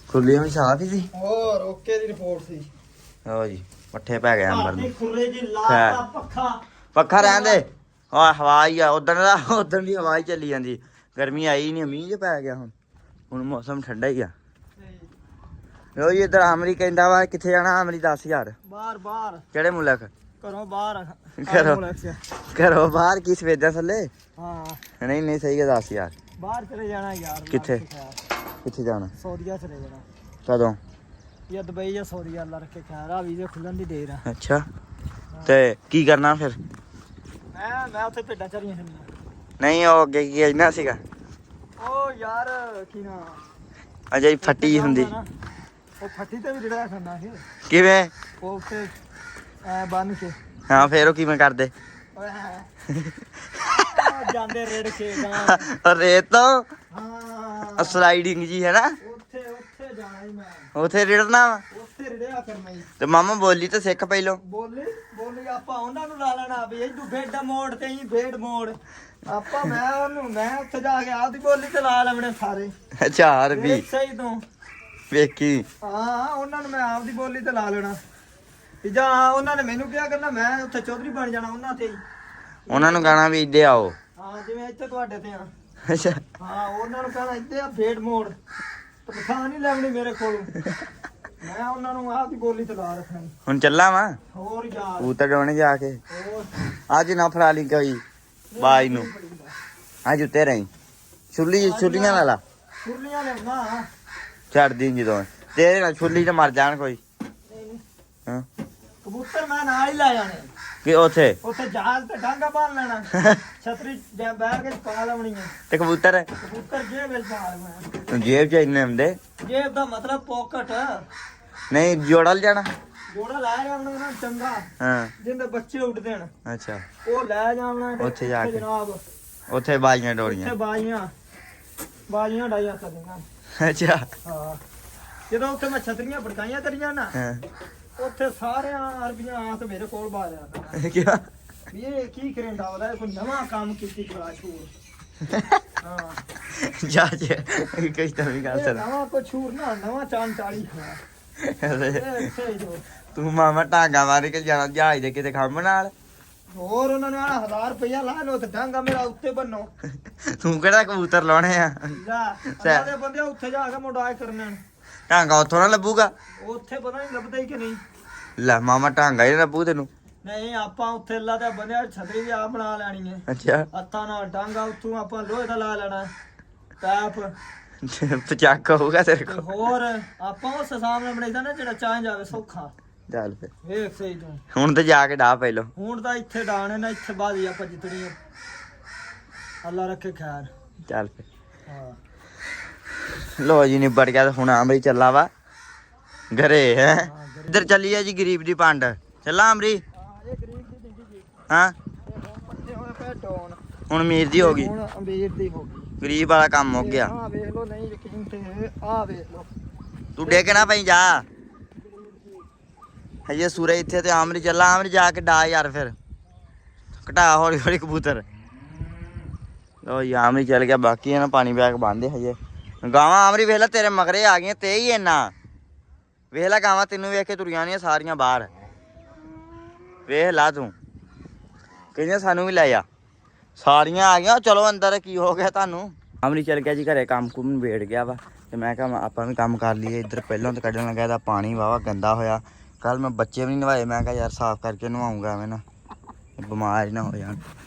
Speaker 1: ਖੁੱਲੀਆਂ ਵੀ ਸਾਫ ਹੀ ਸੀ।
Speaker 2: ਹੋਰ ਓਕੇ ਦੀ ਰਿਪੋਰਟ ਸੀ।
Speaker 1: ਹੋ ਜੀ ਪੱਠੇ ਪੈ ਗਏ ਅੰਬਰ ਨੂੰ।
Speaker 2: ਖੁੱਲੇ ਜੀ ਲਾਤਾ
Speaker 1: ਪੱਖਾ ਰਹਿਣ ਦੇ। ਆ ਹਵਾ ਹੀ ਆ ਉਦਣ ਦੀ ਹਵਾ ਹੀ ਚੱਲੀ ਜਾਂਦੀ। ਗਰਮੀ ਆਈ ਨਹੀਂ ਮੀਂਹ ਜਿਹਾ ਪੈ ਗਿਆ। ਹੁਣ ਮੌਸਮ ਠੰਡਾ ਹੀ ਆ। ਲੋ ਜੀ ਇੱਧਰ ਆਮਰੀ ਕਹਿੰਦਾ ਵਾ ਕਿੱਥੇ ਜਾਣਾ। ਆਮਰੀ 10,000
Speaker 2: ਬਾਹਰ
Speaker 1: ਕਿਹੜੇ ਮੁਲਕ
Speaker 2: ਘਰੋਂ ਬਾਹਰ
Speaker 1: ਘਰੋਂ ਬਾਹਰ ਕੀ ਸਵੇਦਾ ਥੱਲੇ।
Speaker 2: ਹਾਂ
Speaker 1: ਨਹੀਂ ਸਹੀ ਹੈ 10,000
Speaker 2: ਬਾਹਰ ਚਲੇ ਜਾਣਾ ਯਾਰ।
Speaker 1: ਕਿੱਥੇ ਜਾਣਾ।
Speaker 2: ਸਊਦੀਆ ਚਲੇ ਜਾਣਾ।
Speaker 1: ਕਦੋਂ
Speaker 2: ਜਾਂ ਦੁਬਈ ਜਾਂ ਸਊਦੀ ਅੱਲਾ ਰੱਖੇ ਖੈਰ ਆ ਵੀਜ਼ੇ ਖੁੱਲਣ ਦੀ ਦੇਰ ਆ।
Speaker 1: ਅੱਛਾ ਤੇ ਕੀ ਕਰਨਾ ਫਿਰ।
Speaker 2: ਮੈਂ ਉੱਥੇ ਭੇਡਾਂ ਚਰੀਆਂ ਸੀ।
Speaker 1: ਨਹੀਂ ਉਹ ਅੱਗੇ ਕੀ ਇੰਨਾ ਸੀਗਾ।
Speaker 2: ਉਹ ਯਾਰ ਕੀ ਨਾ
Speaker 1: ਅਜੇ ਫੱਟੀ ਹੁੰਦੀ।
Speaker 2: ਉਹ ਫੱਟੀ ਤੇ ਵੀ ਜਿਹੜਾ ਖਾਂਦਾ ਸੀ।
Speaker 1: ਕਿਵੇਂ
Speaker 2: ਉਹ ਉੱਤੇ ਐ ਬੰਨ ਕੇ।
Speaker 1: ਹਾਂ ਫੇਰ ਉਹ ਕਿਵੇਂ ਕਰਦੇ।
Speaker 2: ਓਏ ਜਾਂਦੇ ਰੇੜ ਕੇ ਗਾਂ
Speaker 1: ਰੇਤ ਤੋਂ
Speaker 2: ਹਾਂ
Speaker 1: ਸਲਾਈਡਿੰਗ ਜੀ ਹੈ ਨਾ।
Speaker 2: ਉੱਥੇ ਜਾਣਾ ਹੀ ਮੈਂ।
Speaker 1: ਉੱਥੇ ਰਿੜਨਾ ਵਾ।
Speaker 2: ਉੱਥੇ ਇੱਥੇ ਰਿਹਾ ਕਰਨਾ ਹੀ।
Speaker 1: ਤੇ ਮਾਮਾ ਬੋਲੀ ਤਾਂ ਸਿੱਖ ਪਹਿਲੋਂ।
Speaker 2: ਬੋਲੀ ਆਪਾਂ ਉਹਨਾਂ ਨੂੰ ਲਾ ਲੈਣਾ ਵੀ ਇਹਨੂੰ ਫੇਡ ਮੋੜ ਤੇ ਹੀ ਫੇਡ ਮੋੜ ਆਪਾਂ ਮੈਂ ਉੱਥੇ ਜਾ ਕੇ ਆਪਦੀ ਬੋਲੀ ਤੇ ਲਾ ਲੈਣੇ ਸਾਰੇ।
Speaker 1: ਅੱਛਾ ਅਰਬੀ
Speaker 2: ਸਹੀ ਤੋਂ
Speaker 1: ਵੇਖੀ।
Speaker 2: ਹਾਂ ਉਹਨਾਂ ਨੂੰ ਮੈਂ ਆਪਦੀ ਬੋਲੀ ਤੇ ਲਾ ਲੈਣਾ ਤੇ ਜਾਂ ਉਹਨਾਂ ਨੇ ਮੈਨੂੰ ਕਿਹਾ ਕਰਨਾ ਮੈਂ ਉੱਥੇ ਚੌਧਰੀ ਬਣ ਜਾਣਾ ਉਹਨਾਂ ਤੇ ਹੀ।
Speaker 1: ਉਹਨਾਂ ਨੂੰ ਕਹਣਾ ਵੀ ਇੱਦੇ ਆਓ।
Speaker 2: ਹਾਂ ਜਿਵੇਂ ਇੱਥੇ ਤੁਹਾਡੇ ਤੇ ਆ।
Speaker 1: ਅੱਛਾ
Speaker 2: ਹਾਂ ਉਹਨਾਂ ਨੂੰ ਕਹਣਾ ਇੱਥੇ ਆ ਫੇਡ ਮੋੜ ਤਨਖਾਹ ਨਹੀਂ ਲੈਣੀ ਮੇਰੇ ਕੋਲੋਂ। ਮੈਂ ਉਹਨਾਂ ਨੂੰ ਆਪਦੀ ਬੋਲੀ ਤੇ ਲਾ ਰੱਖਣਾ।
Speaker 1: ਹੁਣ ਚੱਲਾਂ ਵਾ
Speaker 2: ਹੋਰ ਯਾਰ
Speaker 1: ਕਬੂਤਰ ਡਾਉਣੇ ਜਾ ਕੇ।
Speaker 2: ਹੋਰ
Speaker 1: ਅੱਜ ਨਾ ਫੜਾ ਲਈ ਕੋਈ ਬਾਈ ਨੂੰ। ਅੱਜ ਉੱਤੇ ਰਹੀ ਛੁੱਲੀਆਂ ਲਾ ਲਾ।
Speaker 2: ਸੁਰਲੀਆਂ ਲੈਣਾ
Speaker 1: ਛੱਡ ਦੀ ਜਦੋਂ ਤੇਰੇ ਨਾਲ ਛੁੱਲੀ ਤੇ ਮਰ ਜਾਣ ਕੋਈ। ਹਾਂ
Speaker 2: ਕਬੂਤਰ ਮੈਂ ਨਾਲ ਹੀ ਲੈ ਜਾਣੇ
Speaker 1: ਕਿ ਉੱਥੇ
Speaker 2: ਜਹਾਜ਼ ਤੇ ਡਾਂਗਾ ਬੰਨ ਲੈਣਾ ਛਤਰੀ ਬੈਠ ਕੇ ਪਾ ਲਾਉਣੀ ਹੈ
Speaker 1: ਤੇ ਕਬੂਤਰ
Speaker 2: ਕਬੂਤਰ ਜੇਬ ਵਿੱਚ ਪਾ ਲੈਣਾ।
Speaker 1: ਜੇਬ ਚ ਇੰਨੇ ਹੁੰਦੇ।
Speaker 2: ਜੇਬ ਦਾ ਮਤਲਬ ਪੋਕਟ
Speaker 1: ਨਹੀਂ ਜੋੜਲ ਜਾਣਾ।
Speaker 2: ਜੋੜਾ ਲੈ ਜਾਣਾ ਨਾ ਚੰਗਾ
Speaker 1: ਹਾਂ
Speaker 2: ਜਿੰਦੇ ਬੱਚੇ ਉੱਡਦੇ ਨੇ
Speaker 1: ਅੱਛਾ
Speaker 2: ਉਹ ਲੈ ਜਾਣਾ ਤੇ
Speaker 1: ਉੱਥੇ ਜਾ ਕੇ।
Speaker 2: ਜਨਾਬ
Speaker 1: ਉੱਥੇ ਬਾਜੀਆਂ ਡੋਰੀਆਂ।
Speaker 2: ਉੱਥੇ ਬਾਜੀਆਂ ਡਾਈਆਂ ਕਰਦੀਆਂ।
Speaker 1: ਅੱਛਾ
Speaker 2: ਹਾਂ ਜਦੋਂ ਉੱਥੇ ਮੈਂ ਛਤਰੀਆਂ ਭੜਕਾਈਆਂ ਕਰੀਆਂ ਨਾ
Speaker 1: ਹਾਂ
Speaker 2: ਉੱਥੇ ਸਾਰਿਆਂ ਅਰਬੀਆਂ ਆ ਕੇ ਮੇਰੇ ਕੋਲ ਬਾਰਿਆ
Speaker 1: ਕਿਆ
Speaker 2: ਵੀ ਇਹ ਕੀ ਕਰੇਂਦਾ ਉਹਦਾ ਕੋਈ ਨਵਾਂ ਕੰਮ ਕੀਤੀ ਕਲਾਸ ਹੋਰ। ਹਾਂ
Speaker 1: ਜਾ ਜੇ ਕਿਸ ਤਰ੍ਹਾਂ ਵੀ ਗੱਲ
Speaker 2: ਇਹ
Speaker 1: ਸਰ
Speaker 2: ਨਵਾਂ ਕੁਛ ਹੋਰ ਨਾ ਨਵਾਂ ਚਾਨ ਚਾਲੀ ਇਹ ਸਹੀ ਜੋ
Speaker 1: ਤੂੰ ਮਾਮਾ ਟਾਂਗਾ ਮਾਰ ਕੇ ਜਾਣਾ ਜਹਾਜ਼ ਦੇ ਕਿਤੇ ਖੰਭ ਨਾਲ।
Speaker 2: ਹੋਰ ਉਹਨਾਂ ਨੂੰ 1000 ਰੁਪਇਆ ਲਾ ਲਓ ਤੇ ਡਾਂਗਾ ਮੇਰਾ ਉੱਤੇ ਬੰਨੋ।
Speaker 1: ਤੂੰ ਕਿਹੜਾ ਕਬੂਤਰ ਲਾਉਣੇ ਆ।
Speaker 2: ਜਾ ਅੱਲਾ ਦੇ ਬੰਦੇ ਉੱਥੇ ਜਾ ਕੇ ਮੁੰਡਾ ਕਰਨੇ ਨੇ।
Speaker 1: ਟਾਂਗਾ ਉੱਥੋਂ ਨਾ ਲੱਭੂਗਾ।
Speaker 2: ਉੱਥੇ ਪਤਾ ਨਹੀਂ ਲੱਭਦਾ ਹੀ ਕਿ ਨਹੀਂ।
Speaker 1: ਲੈ ਮਾਮਾ ਟਾਂਗਾ ਹੀ ਨਾ ਲੱਭੂ ਤੈਨੂੰ।
Speaker 2: ਨਹੀਂ ਆਪਾਂ ਉੱਥੇ ਅੱਲਾ ਦੇ ਬੰਦੇ ਛਤਰੀ ਵੀ ਆਪ ਬਣਾ ਲੈਣੀ ਹੈ।
Speaker 1: ਅੱਛਾ
Speaker 2: ਹੱਥਾਂ ਨਾਲ ਡਾਂਗਾ ਉੱਥੋਂ ਆਪਾਂ ਲੋਹੇ ਦਾ ਲਾ ਲੈਣਾ ਪੈਪ
Speaker 1: ਪਚਾਕ ਹੋਊਗਾ ਤੇਰੇ
Speaker 2: ਤੇ
Speaker 1: ਕੋਲ।
Speaker 2: ਹੋਰ ਆਪਾਂ ਉਸ ਸਾਹਮਣੇ ਬਣਾਈਦਾ ਨਾ ਜਿਹੜਾ ਚਾਹ ਜਾਵੇ ਸੌਖਾ।
Speaker 1: ਚੱਲ ਫੇ
Speaker 2: ਵੇਖ ਸਹੀ ਤੂੰ
Speaker 1: ਹੁਣ ਤੇ ਜਾ ਕੇ ਡਾਹ ਪਹਿਲੋ।
Speaker 2: ਹੁਣ ਤਾਂ ਇੱਥੇ ਡਾਣੇ ਨਾ ਇੱਥੇ ਬਾਦੀ ਆਪਾਂ ਜਿੱਤਣੀ ਅੱਲਾ ਰੱਖੇ ਖੈਰ।
Speaker 1: ਚੱਲ ਫੇ
Speaker 2: ਹਾਂ
Speaker 1: ਲੋ ਜੀ ਨਿਬੜ ਗਿਆ ਤੇ ਹੁਣ ਆਮਰੀ ਚੱਲਾ ਵਾ ਘਰੇ ਹੈ। ਇੱਧਰ ਚੱਲੀ ਆ ਜੀ ਗਰੀਬ ਦੀ ਪੰਡ। ਚੱਲਾ ਆਮਰੀ।
Speaker 2: ਇਹ ਗਰੀਬ ਦੀ ਦਿੰਦੀ ਜੀ
Speaker 1: ਹਾਂ
Speaker 2: ਪੱਤੇ ਹੋਏ ਪੈ ਡਾਉਣ
Speaker 1: ਹੁਣ ਅਮੀਰ ਦੀ ਹੋ ਗਈ।
Speaker 2: ਹੁਣ ਅਮੀਰ ਦੀ ਹੋ ਗਈ।
Speaker 1: ਗਰੀਬ ਵਾਲਾ ਕੰਮ ਹੋ ਗਿਆ।
Speaker 2: ਆਹ ਵੇਖ ਲੋ ਨਹੀਂ ਯਕੀਨ ਤੇ ਆਹ ਵੇਖ ਲੋ
Speaker 1: ਤੂੰ ਡੇਕਣਾ ਪਈ ਜਾ ਹਜੇ ਸੂਰਜ ਇੱਥੇ ਤੇ ਆਮਰੀ ਚੱਲਾ। ਆਮਰੀ ਜਾ ਕੇ ਡਾ ਯਾਰ ਫਿਰ ਘਟਾ ਹੌਲੀ ਹੌਲੀ ਕਬੂਤਰ। ਲੋ ਜੀ ਆਮਰੀ ਚੱਲ ਗਿਆ। ਬਾਕੀ ਇਹਨਾਂ ਪਾਣੀ ਪਿਆ ਕੇ ਬੰਨਦੇ ਹਜੇ ਗਾਵਾਂ। ਆਮਰੀ ਵੇਖ ਲੈ ਤੇਰੇ ਮਗਰੇ ਆ ਗਈਆਂ ਤੇ ਹੀ ਇੰਨਾ ਵੇਖ ਲੈ ਗਾਵਾਂ ਤੈਨੂੰ ਵੇਖ ਕੇ ਤੁਰੀਆਂ ਨਹੀਂ ਸਾਰੀਆਂ ਬਾਹਰ। ਵੇਖ ਲਾ ਤੂੰ ਕਹਿੰਦੀਆਂ ਸਾਨੂੰ ਵੀ ਲੈ ਜਾ। ਸਾਰੀਆਂ ਆ ਗਈਆਂ। ਚਲੋ ਅੰਦਰ ਕੀ ਹੋ ਗਿਆ ਤੁਹਾਨੂੰ। ਆਮਰੀ ਚੱਲ ਗਿਆ ਜੀ ਘਰੇ ਕੰਮ ਕੁਮ ਨਿਬੇੜ ਗਿਆ ਵਾ ਤੇ ਮੈਂ ਕਿਹਾ ਆਪਾਂ ਵੀ ਕੰਮ ਕਰ ਲਈਏ। ਇੱਧਰ ਪਹਿਲਾਂ ਤਾਂ ਕੱਢਣ ਲੱਗਾ ਇਹਦਾ ਪਾਣੀ ਵਾਵਾ ਗੰਦਾ ਹੋਇਆ। ਕੱਲ ਮੈਂ ਬੱਚੇ ਵੀ ਨਹੀਂ ਨਵਾਏ। ਮੈਂ ਕਿਹਾ ਯਾਰ ਸਾਫ਼ ਕਰਕੇ ਨਵਾਉਂਗਾ ਐਵੇਂ ਨਾ ਬਿਮਾਰ ਨਾ ਹੋ ਜਾਣ।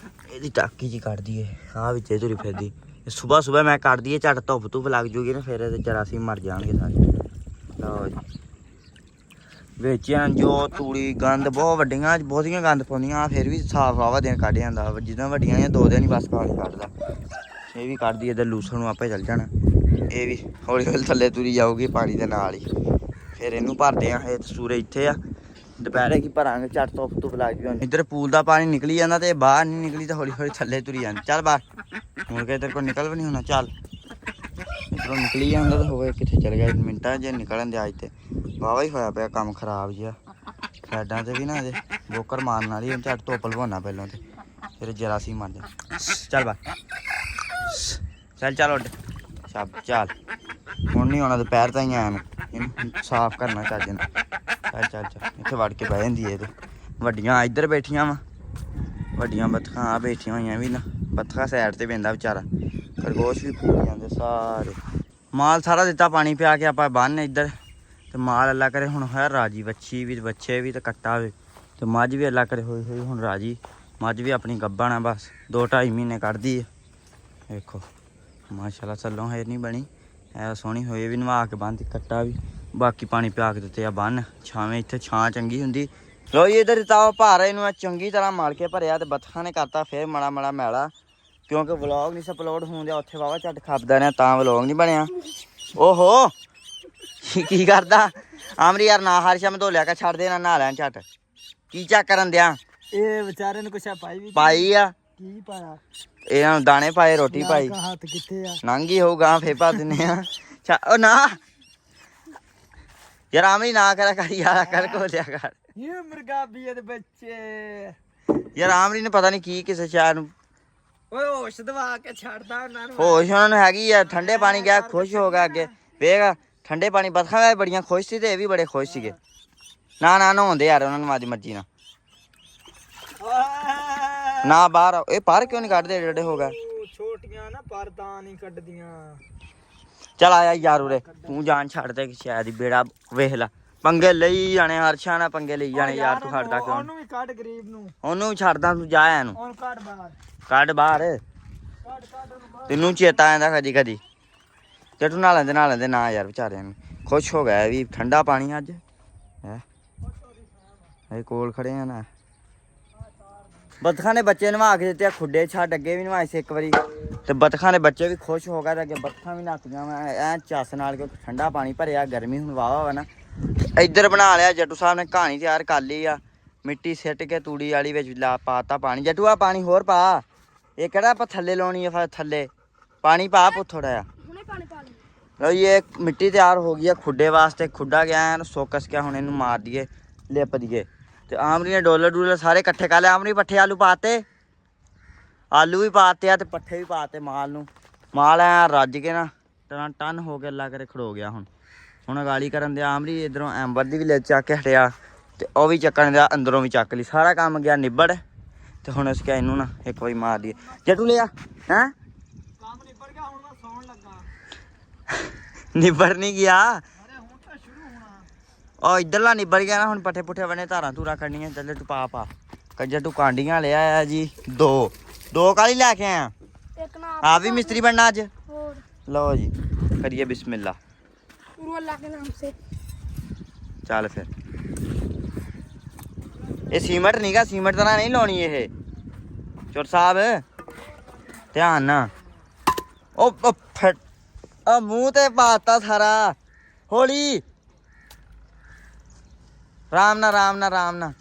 Speaker 1: ਇਹਦੀ ਟਾਕੀ ਜੀ ਕੱਢ ਦਈਏ। ਆਹ ਵਿੱਚੇ ਤੁਰੀ ਫਿਰਦੀ ਸੁਬਹ ਮੈਂ ਕੱਢ ਦਈਏ ਝੱਟ ਧੁੱਪ ਧੁੱਪ ਲੱਗ ਜੂਗੀ ਨਾ ਫਿਰ ਇਹਦੇ ਜਰਾਸੀਮ ਮਰ ਜਾਣਗੇ ਸਾਰੇ। ਲਓ ਜੀ ਵਿੱਚ ਜੋ ਤੂੜੀ ਗੰਦ ਬਹੁਤ ਵੱਡੀਆਂ ਬਹੁਤੀਆਂ ਗੰਦ ਪਾਉਂਦੀਆਂ। ਫਿਰ ਵੀ ਸਾਫ਼ ਵਾਵਾ ਦਿਨ ਕੱਢ ਜਾਂਦਾ। ਜਿੱਦਾਂ ਵੱਡੀਆਂ ਜਾਂ 2 ਦਿਨ ਹੀ ਬਸ ਪਾਣੀ ਕੱਢਦਾ। ਇਹ ਵੀ ਕੱਢਦੀ ਇੱਧਰ ਲੂਸਣ ਨੂੰ ਆਪੇ ਚੱਲ ਜਾਣਾ। ਇਹ ਵੀ ਹੌਲੀ ਹੌਲੀ ਥੱਲੇ ਤੁਰੀ ਜਾਊਗੀ ਪਾਣੀ ਦੇ ਨਾਲ ਹੀ। ਫਿਰ ਇਹਨੂੰ ਭਰਦੇ ਆ। ਇਹ ਸੂਰਜ ਇੱਥੇ ਆ ਦੁਪਹਿਰੇ ਕੀ ਭਰਾਂਗੇ ਝੱਟ ਧੁੱਪ ਲੱਗ ਜੂ। ਇੱਧਰ ਪੂਲ ਦਾ ਪਾਣੀ ਨਿਕਲੀ ਜਾਂਦਾ ਤੇ ਬਾਹਰ ਨਹੀਂ ਨਿਕਲੀ ਤਾਂ ਹੌਲੀ ਹੌਲੀ ਥੱਲੇ ਤੁਰੀ ਜਾਂਦੀ। ਚੱਲ ਬਾਹਰ ਮੁੜ ਕੇ ਤੇਰੇ ਕੋਲ ਨਿਕਲ ਵੀ ਨਹੀਂ ਹੋਣਾ। ਚੱਲ ਇੱਧਰੋਂ ਨਿਕਲੀ ਜਾਂਦਾ ਤਾਂ ਹੋਵੇ ਕਿੱਥੇ ਚੱਲ ਗਿਆ ਮਿੰਟਾਂ ਜੇ ਨਿਕਲਣ ਦੇ। ਅੱਜ ਤੇ ਵਾਹਵਾ ਹੀ ਹੋਇਆ ਪਿਆ ਕੰਮ ਖਰਾਬ ਜਿਹਾ। ਸਾਈਡਾਂ ਤੇ ਵੀ ਨਾ ਇਹਦੇ ਬੋਕਰ ਮਾਰਨ ਵਾਲੀ ਝੱਟ ਧੁੱਪ ਲਵਾਉਣਾ ਪਹਿਲਾਂ ਤੇ ਫਿਰ ਜਰਾਸੀ ਮਰਦੇ। ਚੱਲ ਬਾਹਰ ਚੱਲ ਉੱਡ ਸਭ ਚੱਲ। ਹੁਣ ਨਹੀਂ ਆਉਣਾ ਦੁਪਹਿਰ ਤਾਂ ਹੀ ਆਇਆ ਨੂੰ। ਇਹਨੂੰ ਸਾਫ਼ ਕਰਨਾ ਚੱਜ ਨਾਲ। ਚੱਲ ਇੱਥੇ ਵੜ ਕੇ ਬਹਿ ਜਾਂਦੀ ਹੈ। ਤੇ ਵੱਡੀਆਂ ਇੱਧਰ ਬੈਠੀਆਂ ਵਾ। ਵੱਡੀਆਂ ਬੱਤਖਾਂ ਆ ਬੈਠੀਆਂ ਹੋਈਆਂ ਵੀ ਨਾ। ਬੱਤਖਾਂ ਸਾਈਡ ਤੇ ਪੈਂਦਾ ਵਿਚਾਰਾ। ਖਰਗੋਸ਼ ਵੀ ਫੂਕ ਜਾਂਦੇ ਸਾਰੇ। ਮਾਲ ਸਾਰਾ ਦਿੱਤਾ ਪਾਣੀ ਪਿਆ ਕੇ ਆਪਾਂ ਬੰਨ ਇੱਧਰ ਤੇ ਮਾਲ ਅੱਲਾ ਕਰੇ ਹੁਣ ਹੋਇਆ ਰਾਜੀ। ਵੱਛੀ ਵੀ ਬੱਚੇ ਵੀ ਤੇ ਕੱਟਾ ਵੀ ਤੇ ਮੱਝ ਵੀ ਅੱਲਾ ਕਰੇ ਹੋਈ ਹੁਣ ਰਾਜੀ। ਮੱਝ ਵੀ ਆਪਣੀ ਗੱਭਣ ਆ ਬਸ 2-2.5 ਮਹੀਨੇ ਕੱਢਦੀ ਹੈ। ਵੇਖੋ ਮਾਸ਼ਾਅੱਲਾ ਸੱਲੋਂ ਹੈ ਨਹੀਂ ਬਣੀ ਐ ਸੋਹਣੀ ਹੋਈ ਵੀ ਨਵਾ ਕੇ ਬੰਨ੍ਹਦੀ। ਕੱਟਾ ਵੀ ਬਾਕੀ ਪਾਣੀ ਪਿਆ ਕੇ ਦਿੱਤੇ ਆ ਬੰਨ ਛਾਵੇਂ। ਇੱਥੇ ਛਾਂ ਚੰਗੀ ਹੁੰਦੀ। ਲੋ ਜੀ ਇੱਧਰ ਤਾਂ ਭਾਰ ਇਹਨੂੰ ਚੰਗੀ ਤਰ੍ਹਾਂ ਮਲ ਕੇ ਭਰਿਆ ਤੇ ਬੱਤਖਾਂ ਨੇ ਕਰਤਾ ਫਿਰ ਮਾੜਾ ਮੈਲਾ ਕਿਉਂਕਿ ਵਲੌਗ ਨਹੀਂ ਸੀ ਅਪਲੋਡ ਹੁੰਦੇ। ਉੱਥੇ ਵਾਵਾ ਝੱਟ ਖਾਪਦਾ ਰਿਹਾ ਤਾਂ ਵਲੌਗ ਨਹੀਂ ਬਣਿਆ। ਓਹੋ ਕੀ ਕਰਦਾ ਆਮਰੀ ਯਾਰ ਨਾ ਹਰ ਸ਼ਾਮ ਧੋ ਲਿਆ ਕੇ ਛੱਡ ਦੇਣਾ ਨਹਾ ਲੈਣ ਝੱਟ। ਕੀ ਚੱਕ ਕਰਨ ਦਿਆਂ।
Speaker 2: ਇਹ ਵਿਚਾਰੇ ਨੂੰ ਕੁਛ
Speaker 1: ਪਾਈ ਆ
Speaker 2: ਕੀ ਪਾਇਆ।
Speaker 1: ਇਹਨਾਂ ਨੂੰ ਦਾਣੇ ਪਾਏ ਰੋਟੀ ਪਾਈ।
Speaker 2: ਹੱਥ ਕਿੱਥੇ ਆ
Speaker 1: ਨੰਗੀ ਹੋਊਗਾ ਫੇਰ ਪਾ ਦਿੰਨੇ ਆ। ਉਹ ਨਾ ਯਾਰ ਆਮਲੀ ਨਾ ਕਰਿਆ ਕਰ ਯਾਰ ਕਰ ਕੋਲਿਆ ਕਰ
Speaker 2: ਇਹ ਮੁਰਗਾਬੀਏ ਦੇ ਬੱਚੇ
Speaker 1: ਯਾਰ ਆਮਲੀ ਨੇ ਪਤਾ ਨਹੀਂ ਕੀ ਕਿਸੇ ਸ਼ਾਇਰ ਨੂੰ
Speaker 2: ਓਏ ਹੋਸ਼ ਦਵਾ ਕੇ ਛੱਡਦਾ ਉਹਨਾਂ ਨੂੰ
Speaker 1: ਹੋਸ਼ ਉਹਨਾਂ ਨੂੰ ਹੈਗੀ ਆ। ਠੰਡੇ ਪਾਣੀ ਗਿਆ ਖੁਸ਼ ਹੋ ਗਿਆ ਅੱਗੇ ਵੇਖ ਠੰਡੇ ਪਾਣੀ ਬਤਖਾਂ ਵੀ ਬੜੀਆਂ ਖੁਸ਼ ਸੀ ਤੇ ਇਹ ਵੀ ਬੜੇ ਖੁਸ਼ ਸੀਗੇ। ਨਾ ਨਾ ਨਹਾਉਂਦੇ ਯਾਰ ਉਹਨਾਂ ਨੂੰ ਆਦੀ ਮਰਜ਼ੀ ਨਾਲ ਨਾ ਬਾਹਰ ਇਹ ਬਾਹਰ ਕਿਉਂ ਨਹੀਂ ਕੱਢਦੇ ਏਡੇ ਹੋ ਗਿਆ।
Speaker 2: ਛੋਟੀਆਂ ਨਾ ਪਰਦਾ ਨਹੀਂ ਕੱਢਦੀਆਂ।
Speaker 1: ਚਲ ਆਇਆ ਯਾਰ ਉਰੇ ਤੂੰ ਜਾਨ ਛੱਡ ਦੇ ਸ਼ਾਇਦ ਹੀ ਬੇੜਾ ਵੇਖ ਲਾ ਪੰਗੇ ਲਈ ਜਾਣੇ ਹਰਸ਼ਾ ਨਾਲ ਪੰਗੇ ਲਈ ਜਾਣੇ ਯਾਰ ਤੂੰ ਖੜਦਾ ਕਿਉਂ
Speaker 2: ਉਹਨੂੰ ਵੀ ਕੱਢ ਗਰੀਬ ਨੂੰ
Speaker 1: ਉਹਨੂੰ ਵੀ ਛੱਡਦਾ ਤੂੰ ਜਾ ਇਹਨੂੰ
Speaker 2: ਉਹਨੂੰ ਕੱਢ ਬਾਹਰ
Speaker 1: ਕੱਢ ਬਾਹਰ
Speaker 2: ਕੱਢ ਉਹਨੂੰ ਬਾਹਰ।
Speaker 1: ਤੈਨੂੰ ਚੇਤਾ ਆਂਦਾ ਕਦੀ ਕਦੀ ਜੱਟੂ ਨਾ ਲੈਂਦੇ ਨਾ ਯਾਰ ਵਿਚਾਰਿਆਂ ਨੂੰ ਖੁਸ਼ ਹੋ ਗਿਆ ਵੀ ਠੰਡਾ ਪਾਣੀ ਅੱਜ ਹੈ ਇਹ ਕੋਲ ਖੜੇ ਆ ਨਾ। ਬਤਖਾਂ ਨੇ ਬੱਚੇ ਨਵਾ ਕੇ ਦਿੱਤੇ ਖੁੱਡੇ ਛੱਡ ਅੱਗੇ ਵੀ ਨਵਾਏ ਸੀ ਇੱਕ ਵਾਰੀ ਤੇ ਬਤਖਾਂ ਦੇ ਬੱਚੇ ਵੀ ਖੁਸ਼ ਹੋ ਗਏ ਤੇ ਅੱਗੇ ਬਤਖਾਂ ਵੀ ਨਹਾਤੀਆਂ ਵਾ ਐ ਚੱਸ ਨਾਲ ਕਿਉਂਕਿ ਠੰਡਾ ਪਾਣੀ ਭਰਿਆ ਗਰਮੀ ਹੁਣ ਵਾਵਾ ਵਾ ਨਾ। ਇੱਧਰ ਬਣਾ ਲਿਆ ਜੱਟੂ ਸਾਹਿਬ ਨੇ ਕਹਾਣੀ ਤਿਆਰ ਕਰ ਲਈ ਆ ਮਿੱਟੀ ਸਿੱਟ ਕੇ ਤੂੜੀ ਵਾਲੀ ਵਿੱਚ ਲਾ ਪਾਤਾ ਪਾਣੀ। ਜੱਟੂ ਆ ਪਾਣੀ ਹੋਰ ਪਾ ਇਹ ਕਿਹੜਾ ਆਪਾਂ ਥੱਲੇ ਲਾਉਣੀ ਆ ਫਿਰ ਥੱਲੇ ਪਾਣੀ ਪਾ ਪੁੱਤ ਥੋੜਾ ਜਿਹਾ।
Speaker 3: ਹੁਣੇ ਪਾਣੀ ਪਾ ਲਈ
Speaker 1: ਲਓ ਜੀ ਇਹ ਮਿੱਟੀ ਤਿਆਰ ਹੋ ਗਈ ਆ ਖੁੱਡੇ ਵਾਸਤੇ ਖੁੱਡਾ ਗਿਆ ਐਨ ਸੁੱਕਸ ਗਿਆ ਹੁਣ ਇਹਨੂੰ ਮਾਰ ਦਈਏ ਲਿਪ ਦਈਏ ਤੇ ਆਮਰੀ ਨੇ ਡੋਲਰ ਸਾਰੇ ਇਕੱਠੇ ਕਰ ਲਏ। ਆਮਰੀ ਪੱਠੇ ਆਲੂ ਪਾਤੇ ਆਲੂ ਵੀ ਪਾਤੇ ਆ ਤੇ ਪੱਠੇ ਵੀ ਪਾਤੇ ਮਾਲ ਨੂੰ ਮਾਲ ਐ ਰੱਜ ਕੇ ਨਾ ਟਨ ਹੋ ਕੇ ਅੱਲਾ ਕਰੇ ਖੜੋ ਗਿਆ ਹੁਣ ਗਾਲੀ ਕਰਨ ਦੇ ਆਮਰੀ ਇਧਰੋਂ ਐਂਬਰ ਦੀ ਵੀ ਲੈ ਚੱਕ ਕੇ ਹਟਿਆ ਤੇ ਉਹ ਵੀ ਚੱਕਣ ਦਿਆ ਅੰਦਰੋਂ ਵੀ ਚੱਕ ਲਈ ਸਾਰਾ ਕੰਮ ਗਿਆ ਨਿਬੜ ਤੇ ਹੁਣ ਅਸੀਂ ਕਿਹਾ ਇਹਨੂੰ ਨਾ ਇੱਕ ਵਾਰੀ ਮਾਰ ਦਈਏ। ਜੱਟੂ ਲਿਆ ਹੈ
Speaker 2: ਕੰਮ ਨਿਬੜ ਗਿਆ ਹੁਣ ਮੈਂ ਸੌਣ ਲੱਗਾ।
Speaker 1: ਨਿਬੜ ਨਹੀਂ ਗਿਆ
Speaker 2: ਅਰੇ ਹੁਣ ਤਾਂ ਸ਼ੁਰੂ ਹੋਣਾ।
Speaker 1: ਉਹ ਇਧਰਲਾ ਨਿਬੜ ਗਿਆ ਨਾ ਹੁਣ ਪੱਠੇ ਪੁੱਠੇ ਬਣੇ ਧਾਰਾਂ ਧੂਰਾਂ ਕੱਢਣੀਆਂ ਚੱਲੇ ਤੂੰ ਪਾ ਕੱਜਾ ਤੂੰ ਕਾਂਡੀਆਂ ਲਿਆ ਆ ਜੀ ਦੋ ਕਾਲੀ ਲੈ ਕੇ ਆਇਆ
Speaker 3: ਇੱਕ ਨਾ
Speaker 1: ਆ ਵੀ ਮਿਸਤਰੀ ਬਣਨਾ ਅੱਜ।
Speaker 3: ਹੋਰ
Speaker 1: ਲਓ ਜੀ ਕਰੀਏ ਬਿਸਮਿल्ला
Speaker 3: ਗੁਰੂ ਅੱਲਾਹ ਕੇ ਨਾਮ ਸੇ
Speaker 1: ਚੱਲ ਫਿਰ ਇਹ ਸੀਮੈਂਟ ਨਹੀਂਗਾ ਸੀਮੈਂਟ ਤਾਂ ਨਹੀਂ ਲਾਉਣੀ ਇਹ ਚੋਰ ਸਾਹਿਬ ਧਿਆਨ ਨਾ ਉਹ ਫਟ ਆ ਮੂੰਹ ਤੇ ਪਾਤਾ ਸਾਰਾ ਹੌਲੀ ਰਾਮ ਨਾ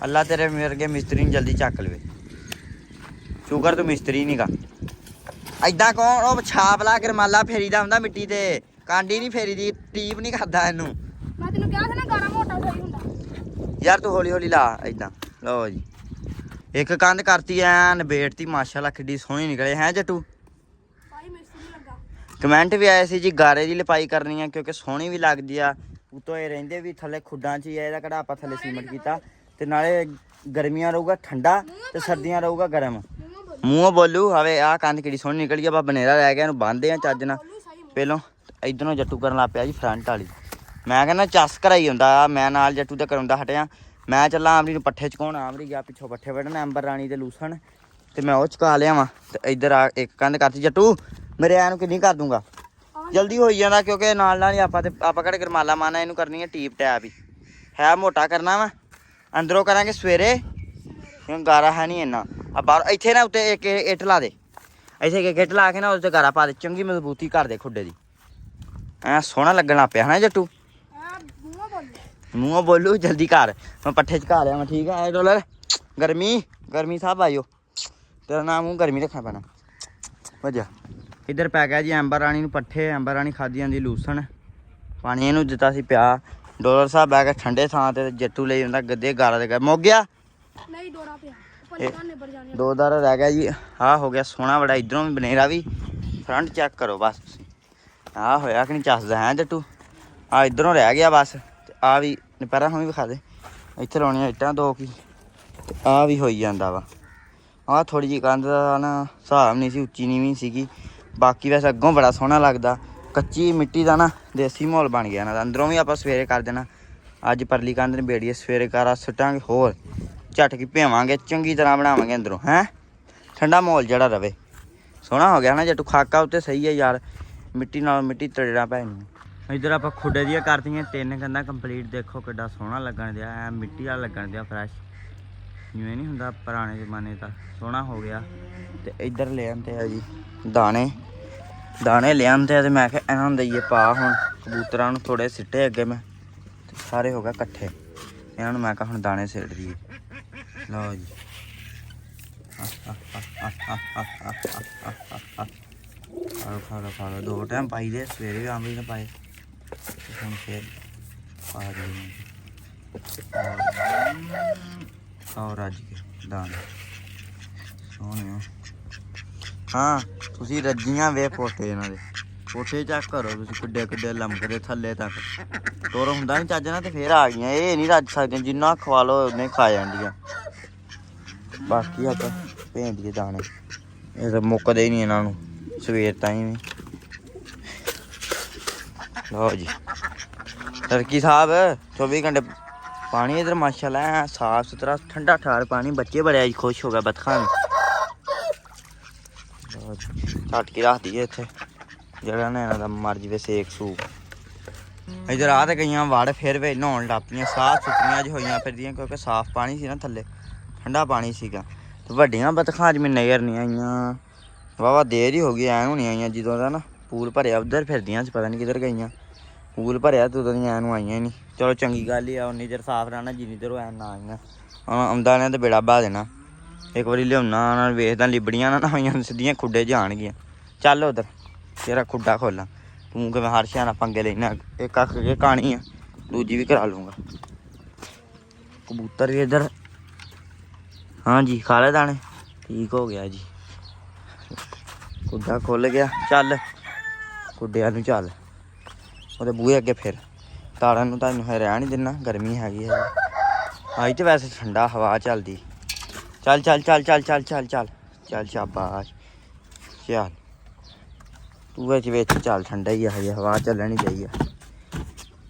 Speaker 1: ਅੱਲਾ ਤੇਰੇ ਵਰਗੇ ਮਿਸਤਰੀ ਨੂੰ ਜਲਦੀ ਚੱਕ ਲਵੇ ਸ਼ੁਕਰ ਤੂੰ ਮਿਸਤਰੀ ਨਹੀਂਗਾ ਐਦਾਂ ਕੌਣ ਉਹ ਛਾਪ ਲਾ ਕੇ ਰਮਾਲਾ ਫੇਰੀਦਾ ਹੁੰਦਾ ਮਿੱਟੀ ਤੇ ਕਾਂਡੀ ਨਹੀਂ ਫੇਰੀਦੀ ਟੀਪ ਨਹੀਂ ਕਰਦਾ ਇਹਨੂੰ।
Speaker 3: ਮੈਂ ਤੈਨੂੰ ਕਿਹਾ ਸੀ ਨਾ ਗਾਣਾ ਮੋਟਾ ਸਹੀ ਹੁੰਦਾ
Speaker 1: ਯਾਰ ਤੂੰ ਹੌਲੀ ਲਾ ਐਦਾਂ। ਲਓ ਜੀ ਇੱਕ ਕੰਧ ਕਰਤੀ ਐ ਨਬੇੜਤੀ ਮਾਸ਼ਾਅੱਲਾ ਕਿੱਡੀ ਸੋਹਣੀ ਨਿਕਲੇ ਹੈ ਜੱਟੂ।
Speaker 3: ਭਾਈ ਮਿਸਤਰੀ ਲੱਗਾ
Speaker 1: ਕਮੈਂਟ ਵੀ ਆਏ ਸੀ ਜੀ ਗਾਰੇ ਦੀ ਲਿਪਾਈ ਕਰਨੀ ਆ ਕਿਉਂਕਿ ਸੋਹਣੀ ਵੀ ਲੱਗਦੀ ਆ ਉਤੋਂ ਇਹ ਰਹਿੰਦੇ ਵੀ ਥੱਲੇ ਖੁੱਡਾਂ 'ਚ ਹੀ ਆ ਇਹਦਾ ਕਿਹੜਾ ਆਪਾਂ ਥੱਲੇ ਸੀਮੈਂਟ ਕੀਤਾ ਤੇ ਨਾਲੇ ਗਰਮੀਆਂ ਰਹੂਗਾ ਠੰਡਾ ਤੇ ਸਰਦੀਆਂ ਰਹੂਗਾ ਗਰਮ। ਮੂੰਹੋਂ ਬੋਲੂ ਹਵੇ ਆਹ ਕੰਧ ਕਿਹੜੀ ਸੋਹਣੀ ਨਿਕਲੀ ਆ ਬਾ ਬਨੇਰਾ ਰਹਿ ਗਿਆ ਇਹਨੂੰ ਬੰਨਦੇ ਆ ਚੱਜ ਨਾਲ ਪਹਿਲੋਂ ਇਧਰੋਂ ਜੱਟੂ ਕਰਨ ਲੱਗ ਪਿਆ ਜੀ ਫਰੰਟ ਵਾਲੀ। ਮੈਂ ਕਹਿੰਦਾ ਚੱਸ ਕਰਾਈ ਹੁੰਦਾ ਮੈਂ ਨਾਲ ਜੱਟੂ ਤੇ ਕਰਾਉਂਦਾ ਹਟਿਆ ਮੈਂ ਚੱਲਾਂ ਆਮਰੀ ਨੂੰ ਪੱਠੇ ਚਕਾਉਣ ਆਮਰੀ ਗਿਆ ਪਿੱਛੋਂ ਪੱਠੇ ਵੱਢਣ ਐਂਬਰ ਰਾਣੀ ਤੇ ਲੂਸਣ ਤੇ ਮੈਂ ਉਹ ਚਕਾ ਲਿਆ ਵਾਂ ਤੇ ਇੱਧਰ ਆ ਇੱਕ ਕੰਧ ਕਰਤੀ ਜੱਟੂ ਮੇਰੇ ਐ ਨੂੰ ਕਿੰਨੀ ਕਰ ਦੂੰਗਾ ਜਲਦੀ ਹੋਈ ਜਾਂਦਾ ਕਿਉਂਕਿ ਨਾਲ ਹੀ ਆਪਾਂ ਕਿਹੜੇ ਗਰਮਾਲਾ ਮਾਨਾ ਇਹਨੂੰ ਕਰਨੀ ਹੈ ਟੀਪ ਟੈਪ ਹੀ ਹੈ ਮੋਟਾ ਕਰਨਾ ਵਾ ਅੰਦਰੋਂ ਕਰਾਂਗੇ ਸਵੇਰੇ ਕਿਉਂ ਗਾਰਾ ਹੈ ਨਹੀਂ ਇੰਨਾ ਆ ਬਾਹਰ ਇੱਥੇ ਨਾ ਉੱਤੇ ਇੱਕ ਇੱਟ ਲਾ ਦੇ ਇੱਥੇ ਇੱਕ ਇੱਟ ਲਾ ਕੇ ਨਾ ਉਹਦੇ ਤੇ ਗਾਰਾ ਪਾ ਦੇ ਚੰਗੀ ਮਜ਼ਬੂਤੀ ਕਰ ਦੇ ਖੁੱਡੇ ਦੀ ਐ ਸੋਹਣਾ ਲੱਗਣ ਲੱਗ ਪਿਆ ਹਨਾ ਜੱਟੂ। ਮੂੰਹੋਂ ਬੋਲੂ ਜਲਦੀ ਕਰ ਮੈਂ ਪੱਠੇ ਚਕਾ ਲਿਆ ਮੈਂ ਠੀਕ ਆ ਡੋਲਰ ਗਰਮੀ ਸਾਹਿਬ ਆਇਓ ਤੇਰਾ ਨਾਮ ਮੂੰਹ ਗਰਮੀ ਰੱਖਣਾ ਪੈਣਾ ਵਜਾ। ਇੱਧਰ ਪੈ ਗਿਆ ਜੀ ਐਂਬਰ ਰਾਣੀ ਨੂੰ ਪੱਠੇ ਐਂਬਰ ਰਾਣੀ ਖਾਦੀ ਜਾਂਦੀ ਲੂਸਣ ਪਾਣੀ ਇਹਨੂੰ ਦਿੱਤਾ ਸੀ ਪਿਆ ਡੋਲਰ ਸਾਹਿਬ ਬੈ ਕੇ ਠੰਡੇ ਥਾਂ ਤੇ ਜੱਟੂ ਲਈ ਹੁੰਦਾ ਗੱਦੇ ਗਾਰਾ ਦੇ ਮੁੱਕ ਗਿਆ
Speaker 3: ਨਹੀਂ ਡੋਰਾ ਪਿਆ ਪੱਲੀਆਂ ਨਿਬੜ ਜਾਣੀਆਂ
Speaker 1: ਦੋ ਦਾਰਾ ਰਹਿ ਗਿਆ ਜੀ ਆਹ ਹੋ ਗਿਆ ਸੋਹਣਾ ਬੜਾ ਇਧਰੋਂ ਵੀ ਬਨੇਰਾ ਵੀ ਫਰੰਟ ਚੈੱਕ ਕਰੋ ਬਸ ਤੁਸੀਂ ਆਹ ਹੋਇਆ ਕਿ ਨਹੀਂ ਚੱਸਦਾ ਹੈ ਜੱਟੂ ਆ ਇਧਰੋਂ ਰਹਿ ਗਿਆ ਬਸ ਆ ਵੀ ਪਹਿਰਾਂ ਹੁਣ ਵੀ ਵਿਖਾ ਦੇ ਇੱਥੇ ਲਾਉਣੀਆਂ ਇੱਟਾਂ ਦੋ ਕੀ ਤੇ ਆ ਵੀ ਹੋਈ ਜਾਂਦਾ ਵਾ ਆਹ ਥੋੜੀ ਜਿਹੀ ਕੰਧ ਦਾ ਨਾ ਹਿਸਾਬ ਨਹੀਂ ਸੀ ਉੱਚੀ ਨੀਵੀਂ ਸੀਗੀ ਬਾਕੀ ਵੈਸੇ ਅੱਗੋਂ ਬੜਾ ਸੋਹਣਾ ਲੱਗਦਾ ਕੱਚੀ ਮਿੱਟੀ ਦਾ ਨਾ ਦੇਸੀ ਮਾਹੌਲ ਬਣ ਗਿਆ ਨਾ ਅੰਦਰੋਂ ਵੀ ਆਪਾਂ ਸਵੇਰੇ ਕਰ ਦੇਣਾ ਅੱਜ ਪਰਲੀ ਕੰਧ ਨਿਬੇੜੀਏ ਸਵੇਰੇ ਕਾਰਾ ਸੁੱਟਾਂਗੇ ਹੋਰ ਝਟਕੀ ਭੇਵਾਂਗੇ ਚੰਗੀ ਤਰ੍ਹਾਂ ਬਣਾਵਾਂਗੇ ਅੰਦਰੋਂ ਹੈ ਠੰਡਾ ਮਾਹੌਲ ਜਿਹੜਾ ਰਵੇ ਸੋਹਣਾ ਹੋ ਗਿਆ ਨਾ ਜੱਟੂ ਖਾਕਾ ਉੱਤੇ ਸਹੀ ਹੈ ਯਾਰ ਮਿੱਟੀ ਨਾਲ ਮਿੱਟੀ ਤੜੇੜਾ ਪੈਣੀ। ਇੱਧਰ ਆਪਾਂ ਖੁੱਡੇ ਦੀਆਂ ਕਰਤੀਆਂ 3 ਕੰਧਾਂ ਕੰਪਲੀਟ ਦੇਖੋ ਕਿੱਡਾ ਸੋਹਣਾ ਲੱਗਣ ਦਿਆ ਐ ਮਿੱਟੀ ਵਾਲਾ ਲੱਗਣ ਦਿਆ ਫਰੈਸ਼ ਜਿਵੇਂ ਨਹੀਂ ਹੁੰਦਾ ਪੁਰਾਣੇ ਜ਼ਮਾਨੇ ਦਾ ਸੋਹਣਾ ਹੋ ਗਿਆ। ਤੇ ਇੱਧਰ ਲੈ ਆਂਦੇ ਆ ਜੀ ਦਾਣੇ ਲੈ ਆਂਦੇ ਆ ਤੇ ਮੈਂ ਕਿਹਾ ਇਹਨਾਂ ਨੂੰ ਦਈਏ ਪਾ ਹੁਣ ਕਬੂਤਰਾਂ ਨੂੰ ਥੋੜੇ ਸਿੱਟੇ ਅੱਗੇ ਮੈਂ ਤੇ ਸਾਰੇ ਹੋ ਗਏ ਇਕੱਠੇ ਇਹਨਾਂ ਨੂੰ ਮੈਂ ਕਿਹਾ ਹੁਣ ਦਾਣੇ ਸਿੱਟ ਦਈਏ। ਲਓ ਜੀ ਖਾ ਲਓ 2 ਟਾਈਮ ਪਾਈ ਦੇ ਸਵੇਰੇ ਵੀ ਆਮਰੀ ਨੇ ਪਾਏ ਹੁਣ ਫਿਰ ਆ ਗਈ ਔਰ ਅੱਜ ਕੇ ਦਾਣੇ ਸੋਹਣੇ। ਹਾਂ ਤੁਸੀਂ ਰੱਜੀਆਂ ਵੇ ਪੋਟੇ ਇਹਨਾਂ ਦੇ, ਪੋਟੇ ਚੈੱਕ ਕਰੋ ਤੁਸੀਂ ਕਿੱਡੇ ਕਿੱਡੇ ਲੰਮਕਦੇ ਥੱਲੇ ਤੱਕ। ਤੁਰ ਹੁੰਦਾ ਨਹੀਂ ਚੱਜ ਨਾਲ ਤੇ ਫਿਰ ਆ ਗਈਆਂ। ਇਹ ਨਹੀਂ ਰੱਜ ਸਕਦੀਆਂ, ਜਿੰਨਾ ਖਵਾ ਲਓ ਉਹਨੇ ਖਾ ਜਾਂਦੀਆਂ। ਬਾਕੀ ਆਪਾਂ ਭੇਂਦੀਏ ਦਾਣੇ, ਇਹ ਤਾਂ ਮੁੱਕਦੇ ਹੀ ਨਹੀਂ ਇਹਨਾਂ ਨੂੰ ਸਵੇਰ ਤਾਈਂ ਵੀ। ਲਓ ਜੀ ਟਰਕੀ ਸਾਹਿਬ 24 ਘੰਟੇ ਪਾਣੀ ਇਧਰ ਮਾਸ਼ਾਅੱਲਾ ਸਾਫ ਸੁਥਰਾ ਠੰਡਾ ਠਾਰ ਪਾਣੀ। ਬੱਚੇ ਬੜੇ ਅੱਜ ਖੁਸ਼ ਹੋ ਗਏ ਬਤਖਾਂ ਨੂੰ। ਛੱਟ ਕੇ ਰੱਖ ਦਈਏ ਇੱਥੇ, ਜਿਹੜਾ ਨਾ ਇਹਨਾਂ ਦਾ ਮਰ ਜਵੇ ਸੇਕ ਸੂਕ। ਇੱਧਰ ਆ ਤੇ ਗਈਆਂ ਵੜ ਫਿਰ ਵੀ ਨਹਾਉਣ ਲੱਗ ਪਈਆਂ, ਸਾਫ ਸੁਥਰੀਆਂ ਅੱਜ ਹੋਈਆਂ ਫਿਰਦੀਆਂ ਕਿਉਂਕਿ ਸਾਫ ਪਾਣੀ ਸੀ ਨਾ ਥੱਲੇ, ਠੰਡਾ ਪਾਣੀ ਸੀਗਾ। ਤੇ ਵੱਡੀਆਂ ਬਤਖਾਂ ਅੱਜ ਮੈਨੂੰ ਨਜ਼ਰ ਨਹੀਂ ਆਈਆਂ, ਵਾਹਵਾ ਦੇਰ ਹੀ ਹੋ ਗਈ ਐਨ ਹੋਣੀ ਆਈਆਂ। ਜਦੋਂ ਦਾ ਨਾ ਪੂਲ ਭਰਿਆ ਉੱਧਰ ਫਿਰਦੀਆਂ ਸੀ, ਪਤਾ ਨਹੀਂ ਕਿੱਧਰ ਗਈਆਂ। ਪੂਲ ਭਰਿਆ ਤੇ ਉਦੋਂ ਦੀਆਂ ਐਨ ਨੂੰ ਆਈਆਂ ਹੀ ਨਹੀਂ। ਚਲੋ ਚੰਗੀ ਗੱਲ ਹੀ ਆ, ਉਨੀ ਦੇਰ ਸਾਫ ਰਹਿਣਾ ਜਿੰਨੀ ਦੇਰ ਉਹ ਐਨ ਨਾ ਆਈਆਂ। ਆਉਂਦਾ ਨੇ ਤਾਂ ਬੇੜਾ ਬਹਾ ਦੇਣਾ। ਇੱਕ ਵਾਰੀ ਲਿਆਉਣਾ ਉਹਨਾਂ ਨੂੰ ਵੇਖਦਾ ਲਿਬੜੀਆਂ ਨਾ ਹੋਈਆਂ ਸਿੱਧੀਆਂ ਖੁੱਡੇ ਜਾਣਗੀਆਂ। ਚੱਲ ਉਧਰ ਤੇਰਾ ਖੁੱਡਾ ਖੋਲਾਂ, ਤੂੰ ਕਿਵੇਂ ਹਰ ਸ਼ਿਆਣਾ ਪੰਗੇ ਲੈਣਾ। ਇੱਕ ਅੱਖ ਕੇ ਕਹਾਣੀ ਆ, ਦੂਜੀ ਵੀ ਕਰਾ ਲੂੰਗਾ। ਕਬੂਤਰ ਵੀ ਇੱਧਰ ਹਾਂਜੀ ਖਾ ਲੈ ਦਾਣੇ, ਠੀਕ ਹੋ ਗਿਆ ਜੀ। ਖੁੱਡਾ ਖੁੱਲ ਗਿਆ, ਚੱਲ ਖੁੱਡਿਆਂ ਨੂੰ ਚੱਲ ਉਹਦੇ ਬੂਹੇ ਅੱਗੇ ਫਿਰ। ਤਾੜਾਂ ਨੂੰ ਤੁਹਾਨੂੰ ਰਹਿਣ ਨਹੀਂ ਦਿੰਦਾ, ਗਰਮੀ ਹੈਗੀ ਹੈ ਅੱਜ ਤੇ ਵੈਸੇ ਠੰਡਾ ਹਵਾ ਚੱਲਦੀ। ਚੱਲ ਚੱਲ ਚੱਲ ਚੱਲ ਚੱਲ ਚੱਲ ਚੱਲ ਚੱਲ ਸ਼ਾਬਾਸ਼ ਚੱਲ ਤੂੰ ਵਿੱਚ ਚੱਲ, ਠੰਡਾ ਹੀ ਆ ਹਜੇ, ਹਵਾ ਚੱਲਣੀ ਚਾਹੀਦੀ ਆ।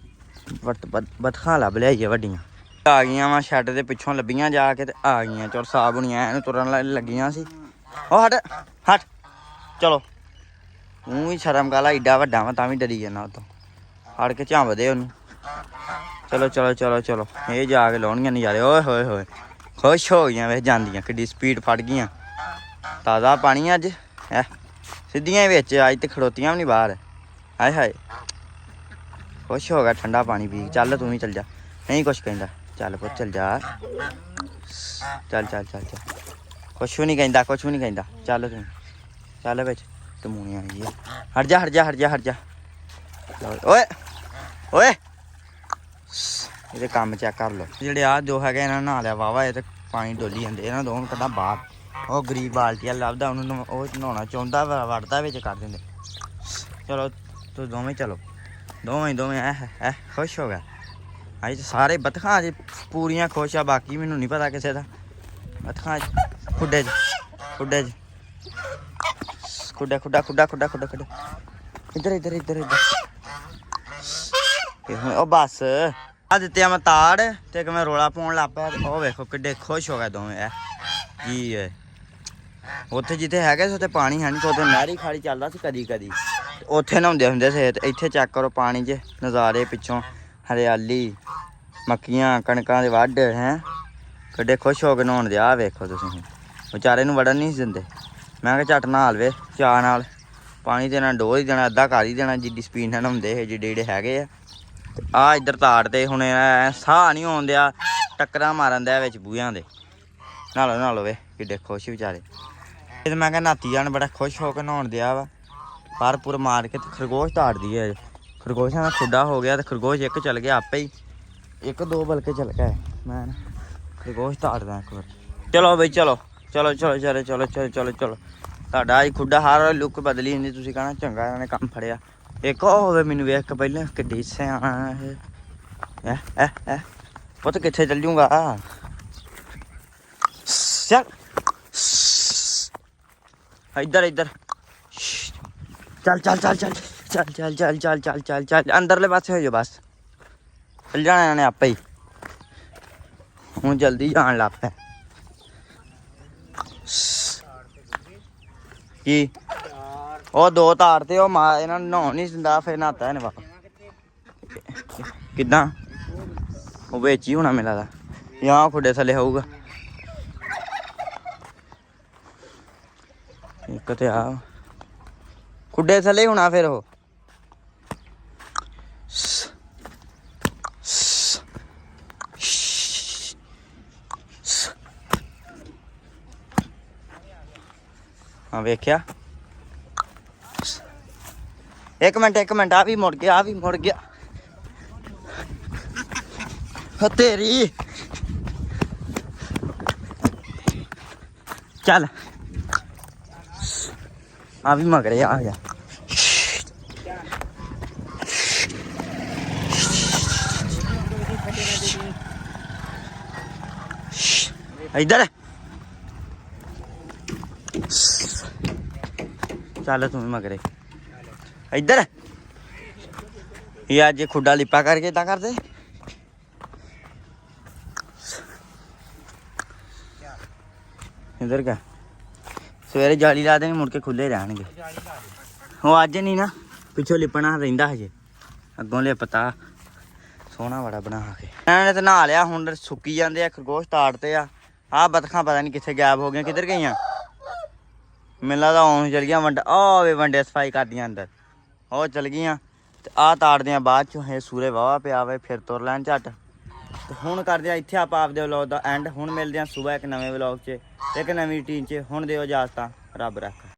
Speaker 1: ਬਤਖਾਂ ਲੱਭ ਲਿਆਈਏ ਵੱਡੀਆਂ ਆ ਗਈਆਂ ਵਾ ਸ਼ੈੱਡ ਦੇ ਪਿੱਛੋਂ ਲੱਭੀਆਂ ਜਾ ਕੇ ਤੇ ਆ ਗਈਆਂ। ਚਲ ਸਾਬ ਹੋਣੀਆਂ ਇਹਨੂੰ ਤੁਰਨ ਲੱਗੀਆਂ ਸੀ। ਉਹ ਹਟ ਹਟ ਚਲੋ, ਤੂੰ ਵੀ ਸ਼ਰਮ ਕਾਲਾ ਏਡਾ ਵੱਡਾ ਵਾ ਤਾਂ ਵੀ ਡਰੀ ਜਾਂਦਾ ਉਤੋਂ। ਫੜ ਕੇ ਝਾਂਵਦੇ ਉਹਨੂੰ। ਚਲੋ ਚਲੋ ਚਲੋ ਚਲੋ ਇਹ ਜਾ ਕੇ ਲਾਉਣੀਆਂ ਨਜ਼ਾਰੇ। ਓਏ ਹੋਏ ਹੋਏ ਖੁਸ਼ ਹੋ ਗਈਆਂ ਵੇਖ ਜਾਂਦੀਆਂ, ਕਿੱਡੀ ਸਪੀਡ ਫੜ ਗਈਆਂ। ਤਾਜ਼ਾ ਪਾਣੀ ਅੱਜ ਹੈ, ਸਿੱਧੀਆਂ ਹੀ ਵਿੱਚ ਅੱਜ ਤੇ ਖੜੋਤੀਆਂ ਵੀ ਨਹੀਂ ਬਾਹਰ। ਹਾਏ ਹਾਏ ਖੁਸ਼ ਹੋ ਗਿਆ ਠੰਡਾ ਪਾਣੀ ਪੀ। ਚੱਲ ਤੂੰ ਵੀ ਚੱਲ ਜਾ, ਨਹੀਂ ਕੁਛ ਕਹਿੰਦਾ। ਚੱਲ ਪੁੱਤ ਚੱਲ ਜਾ, ਚੱਲ ਚੱਲ ਚੱਲ ਚੱਲ, ਕੁਛ ਵੀ ਨਹੀਂ ਕਹਿੰਦਾ, ਕੁਛ ਵੀ ਨਹੀਂ ਕਹਿੰਦਾ। ਚੱਲ ਤੂੰ ਚੱਲ ਵਿੱਚ ਟਮੂਣੀਆਂ ਆਈ ਆ। ਹਟ ਜਾ ਹਟ ਜਾ ਹਟ ਜਾ ਹਟ ਜਾ। ਓਏ ਓਏ ਇਹਦੇ ਕੰਮ ਚੈੱਕ ਕਰ ਲਓ। ਜਿਹੜੇ ਆਹ ਦੋ ਹੈਗੇ ਇਹਨਾਂ ਨਹਾ ਲਿਆ ਵਾਵਾ, ਇਹ ਤੇ ਪਾਣੀ ਡੋਲੀ ਜਾਂਦੇ। ਇਹਨਾਂ ਦੋਵਾਂ ਨੂੰ ਕੱਢਾਂ ਬਾਹਰ। ਉਹ ਗਰੀਬ ਬਾਲਟੀਆਂ ਲੱਭਦਾ, ਉਹਨੂੰ ਉਹ ਨਹਾਉਣਾ ਚਾਹੁੰਦਾ ਵੜਦਾ ਵਿੱਚ ਕਰ ਦਿੰਦੇ। ਚਲੋ ਤੂੰ ਦੋਵੇਂ ਚਲੋ, ਦੋਵੇਂ ਐ ਖੁਸ਼ ਹੋ ਗਿਆ ਅੱਜ। ਸਾਰੇ ਬਤਖਾਂ ਅੱਜ ਪੂਰੀਆਂ ਖੁਸ਼ ਆ, ਬਾਕੀ ਮੈਨੂੰ ਨਹੀਂ ਪਤਾ ਕਿਸੇ ਦਾ। ਬਤਖਾਂ ਖੁੱਡੇ 'ਚ ਖੁੱਡੇ 'ਚ ਖੁੱਡਾ ਖੁੱਡਾ ਖੁੱਡਾ ਖੁੱਡਾ ਖੁੱਡਾ ਖੁੱਡਾ ਇੱਧਰ ਇੱਧਰ ਇੱਧਰ ਇੱਧਰ। ਉਹ ਬਸ ਆ ਦਿੱਤਿਆ ਮੈਂ ਤਾੜ ਤੇ ਇੱਕ ਮੈਂ ਰੋਲਾ ਪਾਉਣ ਲੱਗ ਪਿਆ। ਉਹ ਵੇਖੋ ਕਿੱਡੇ ਖੁਸ਼ ਹੋ ਗਏ ਦੋਵੇਂ। ਐ ਕੀ ਹੈ, ਉੱਥੇ ਜਿੱਥੇ ਹੈਗੇ ਸੀ ਉੱਥੇ ਪਾਣੀ ਹੈ ਨਹੀਂ ਸੀ, ਉੱਥੇ ਨਹਿਰੀ ਖਾਲੀ ਚੱਲਦਾ ਸੀ ਕਦੀ ਕਦੀ, ਉੱਥੇ ਨਹਾਉਂਦੇ ਹੁੰਦੇ ਸੀ। ਤੇ ਇੱਥੇ ਚੈੱਕ ਕਰੋ ਪਾਣੀ 'ਚ ਨਜ਼ਾਰੇ, ਪਿੱਛੋਂ ਹਰਿਆਲੀ, ਮੱਕੀਆਂ ਕਣਕਾਂ ਦੇ ਵੱਢ ਹੈ। ਕਿੱਡੇ ਖੁਸ਼ ਹੋ ਕੇ ਨਹਾਉਣ ਦੇ। ਆਹ ਵੇਖੋ ਤੁਸੀਂ, ਵਿਚਾਰੇ ਨੂੰ ਵੜਨ ਨਹੀਂ ਸੀ ਦਿੰਦੇ। ਮੈਂ ਕਿਹਾ ਝੱਟ ਨਹਾ ਲਵੇ ਚਾਅ ਨਾਲ, ਪਾਣੀ ਤੇ ਨਾਲ ਡੋਲ ਹੀ ਦੇਣਾ, ਅੱਧਾ ਕਰ ਹੀ ਦੇਣਾ ਜਿੱਡੀ ਸਪੀਡ ਨਾਲ ਨਹਾਉਂਦੇ ਇਹ ਜਿਹੜੇ ਜਿਹੜੇ ਹੈਗੇ ਆ। ਆ ਇੱਧਰ ਤਾੜ ਤੇ ਹੁਣ ਸਾਹ ਨਹੀਂ ਆਉਣ ਦਿਆ, ਟੱਕਰਾਂ ਮਾਰਨ ਦਿਆ ਵਿੱਚ ਬੂਹਿਆਂ ਦੇ। ਨਹਾ ਲਓ ਵੇ ਕਿੱਡੇ ਖੁਸ਼ ਵਿਚਾਰੇ। ਇਹ ਤਾਂ ਮੈਂ ਕਿਹਾ ਨਾਤੀ ਜਾਣ ਬੜਾ ਖੁਸ਼ ਹੋ ਕੇ ਨਹਾਉਣ ਦਿਆ ਵਾ। ਪਰ ਪੁਰ ਮਾਰ ਕੇ ਤੇ ਖਰਗੋਸ਼ ਤਾੜਦੀ ਹੈ। ਖਰਗੋਸ਼ਾਂ ਦਾ ਖੁੱਡਾ ਹੋ ਗਿਆ ਤੇ ਖਰਗੋਸ਼ ਇੱਕ ਚੱਲ ਗਿਆ ਆਪੇ ਹੀ, ਇੱਕ ਦੋ ਬਲਕੇ ਚੱਲ ਗਿਆ। ਮੈਂ ਖਰਗੋਸ਼ ਤਾੜਦਾ ਇੱਕ ਵਾਰ। ਚਲੋ ਬਈ ਚਲੋ ਚਲੋ ਚਲੋ ਚਲੋ ਚਲੋ ਚਲੋ ਚਲੋ ਚਲੋ। ਤੁਹਾਡਾ ਅੱਜ ਖੁੱਡਾ ਹਰ ਲੁੱਕ ਬਦਲੀ ਹੁੰਦੀ, ਤੁਸੀਂ ਕਹਿਣਾ ਚੰਗਾ ਇਹਨਾਂ ਨੇ ਕੰਮ ਫੜਿਆ। ਇੱਕ ਉਹ ਹੋਵੇ ਮੈਨੂੰ ਵੇਖ ਕੇ ਪਹਿਲਾਂ ਕਿੱਡੀ ਸਿਆਣਾ ਇਹ ਪੁੱਤ ਕਿੱਥੇ ਚੱਲ ਜੂਗਾ। ਚੱਲ ਇੱਧਰ ਇੱਧਰ ਚੱਲ ਚੱਲ ਚੱਲ ਚੱਲ ਚੱਲ ਚੱਲ ਚੱਲ ਚੱਲ ਚੱਲ ਚੱਲ ਚੱਲ ਅੰਦਰਲੇ ਪਾਸੇ ਹੋ ਜਾ ਬਸ। ਚੱਲ ਜਾਣਾ ਇਹਨਾਂ ਨੇ ਆਪੇ ਹੀ, ਹੁਣ ਜਲਦੀ ਜਾਣ ਲੱਗ ਪਿਆ। ਕੀ ਉਹ ਦੋ ਤਾਰ ਤੇ ਉਹ ਮਾਂ ਇਹਨਾਂ ਨੂੰ ਨਹਾਉਣ ਨਹੀਂ ਦਿੰਦਾ, ਫਿਰ ਨਹਾਤਾ ਇਹਨੇ ਬਾਬਾ। ਕਿੱਦਾਂ ਉਹ ਵਿੱਚ ਹੀ ਹੋਣਾ ਮੈਨੂੰ ਲੱਗਦਾ, ਜਾਂ ਖੁੱਡੇ ਥੱਲੇ ਹੋਊਗਾ। ਇੱਕ ਤੇ ਆ ਖੁੱਡੇ ਥੱਲੇ ਹੋਣਾ ਫਿਰ ਉਹ। ਹਾਂ ਵੇਖਿਆ, ਇੱਕ ਮਿੰਟ ਆ ਵੀ ਮੁੜ ਗਿਆ, ਆ ਵੀ ਮੁੜ ਗਿਆ। ਹੋ ਤੇਰੀ ਚੱਲ ਆ ਵੀ ਮਗਰੇ ਆ ਗਿਆ ਇੱਧਰ ਚੱਲ ਤੂੰ ਵੀ ਮਗਰੇ ਇੱਧਰ ਇਹ ਅੱਜ ਖੁੱਡਾ ਲਿਪਾ ਕਰਕੇ ਇਦਾਂ ਕਰਦੇ ਇੱਧਰ ਕਾ ਸਵੇਰੇ ਜਾਲੀ ਲਾ ਦੇਣੀ ਮੁੜ ਕੇ ਖੁੱਲੇ ਰਹਿਣਗੇ ਉਹ ਅੱਜ ਨਹੀਂ ਨਾ ਪਿੱਛੋਂ ਲਿਪਣਾ ਰਹਿੰਦਾ ਹਜੇ ਅੱਗੋਂ ਲਿਪਤਾ ਸੋਹਣਾ ਬੜਾ ਬਣਾ ਕੇ ਇਹਨਾਂ ਨੇ ਤਾਂ ਨਹਾ ਲਿਆ ਹੁਣ ਸੁੱਕੀ ਜਾਂਦੇ ਆ ਖਰਗੋਸ਼ ਤਾੜਤੇ ਆ ਆਹ ਬਤਖਾਂ ਪਤਾ ਨਹੀਂ ਕਿੱਥੇ ਗਾਇਬ ਹੋ ਗਈਆਂ ਕਿੱਧਰ ਗਈਆਂ ਮੈਨੂੰ ਲੱਗਦਾ ਆਉਣ ਚਲ ਗਿਆ ਵੰਡਾ ਆ ਵੇ ਵੰਡੇ ਸਫਾਈ ਕਰਦੀਆਂ ਅੰਦਰ ਉਹ ਚਲ ਗਈਆਂ ਤੇ ਆਹ ਤਾੜਦੀਆਂ ਬਾਅਦ ਚੋਂ ਇਹ ਸੂਰੇ ਵਾਵਾ ਪਿਆ ਵੇ ਫਿਰ ਤੁਰ ਲੈਣ ਝੱਟ ਤੇ ਹੁਣ ਕਰਦੇ ਆ ਇੱਥੇ ਆਪਾਂ ਆਪਦੇ ਵਲੌਗ ਦਾ ਐਂਡ ਹੁਣ ਮਿਲਦੇ ਆ ਸਵੇਰ ਇੱਕ ਨਵੇਂ ਵਲੌਗ 'ਚ ਇੱਕ ਨਵੀਂ ਟੀਮ 'ਚ ਹੁਣ ਦਿਓ ਇਜਾਜ਼ਤਾਂ ਰੱਬ ਰੱਖ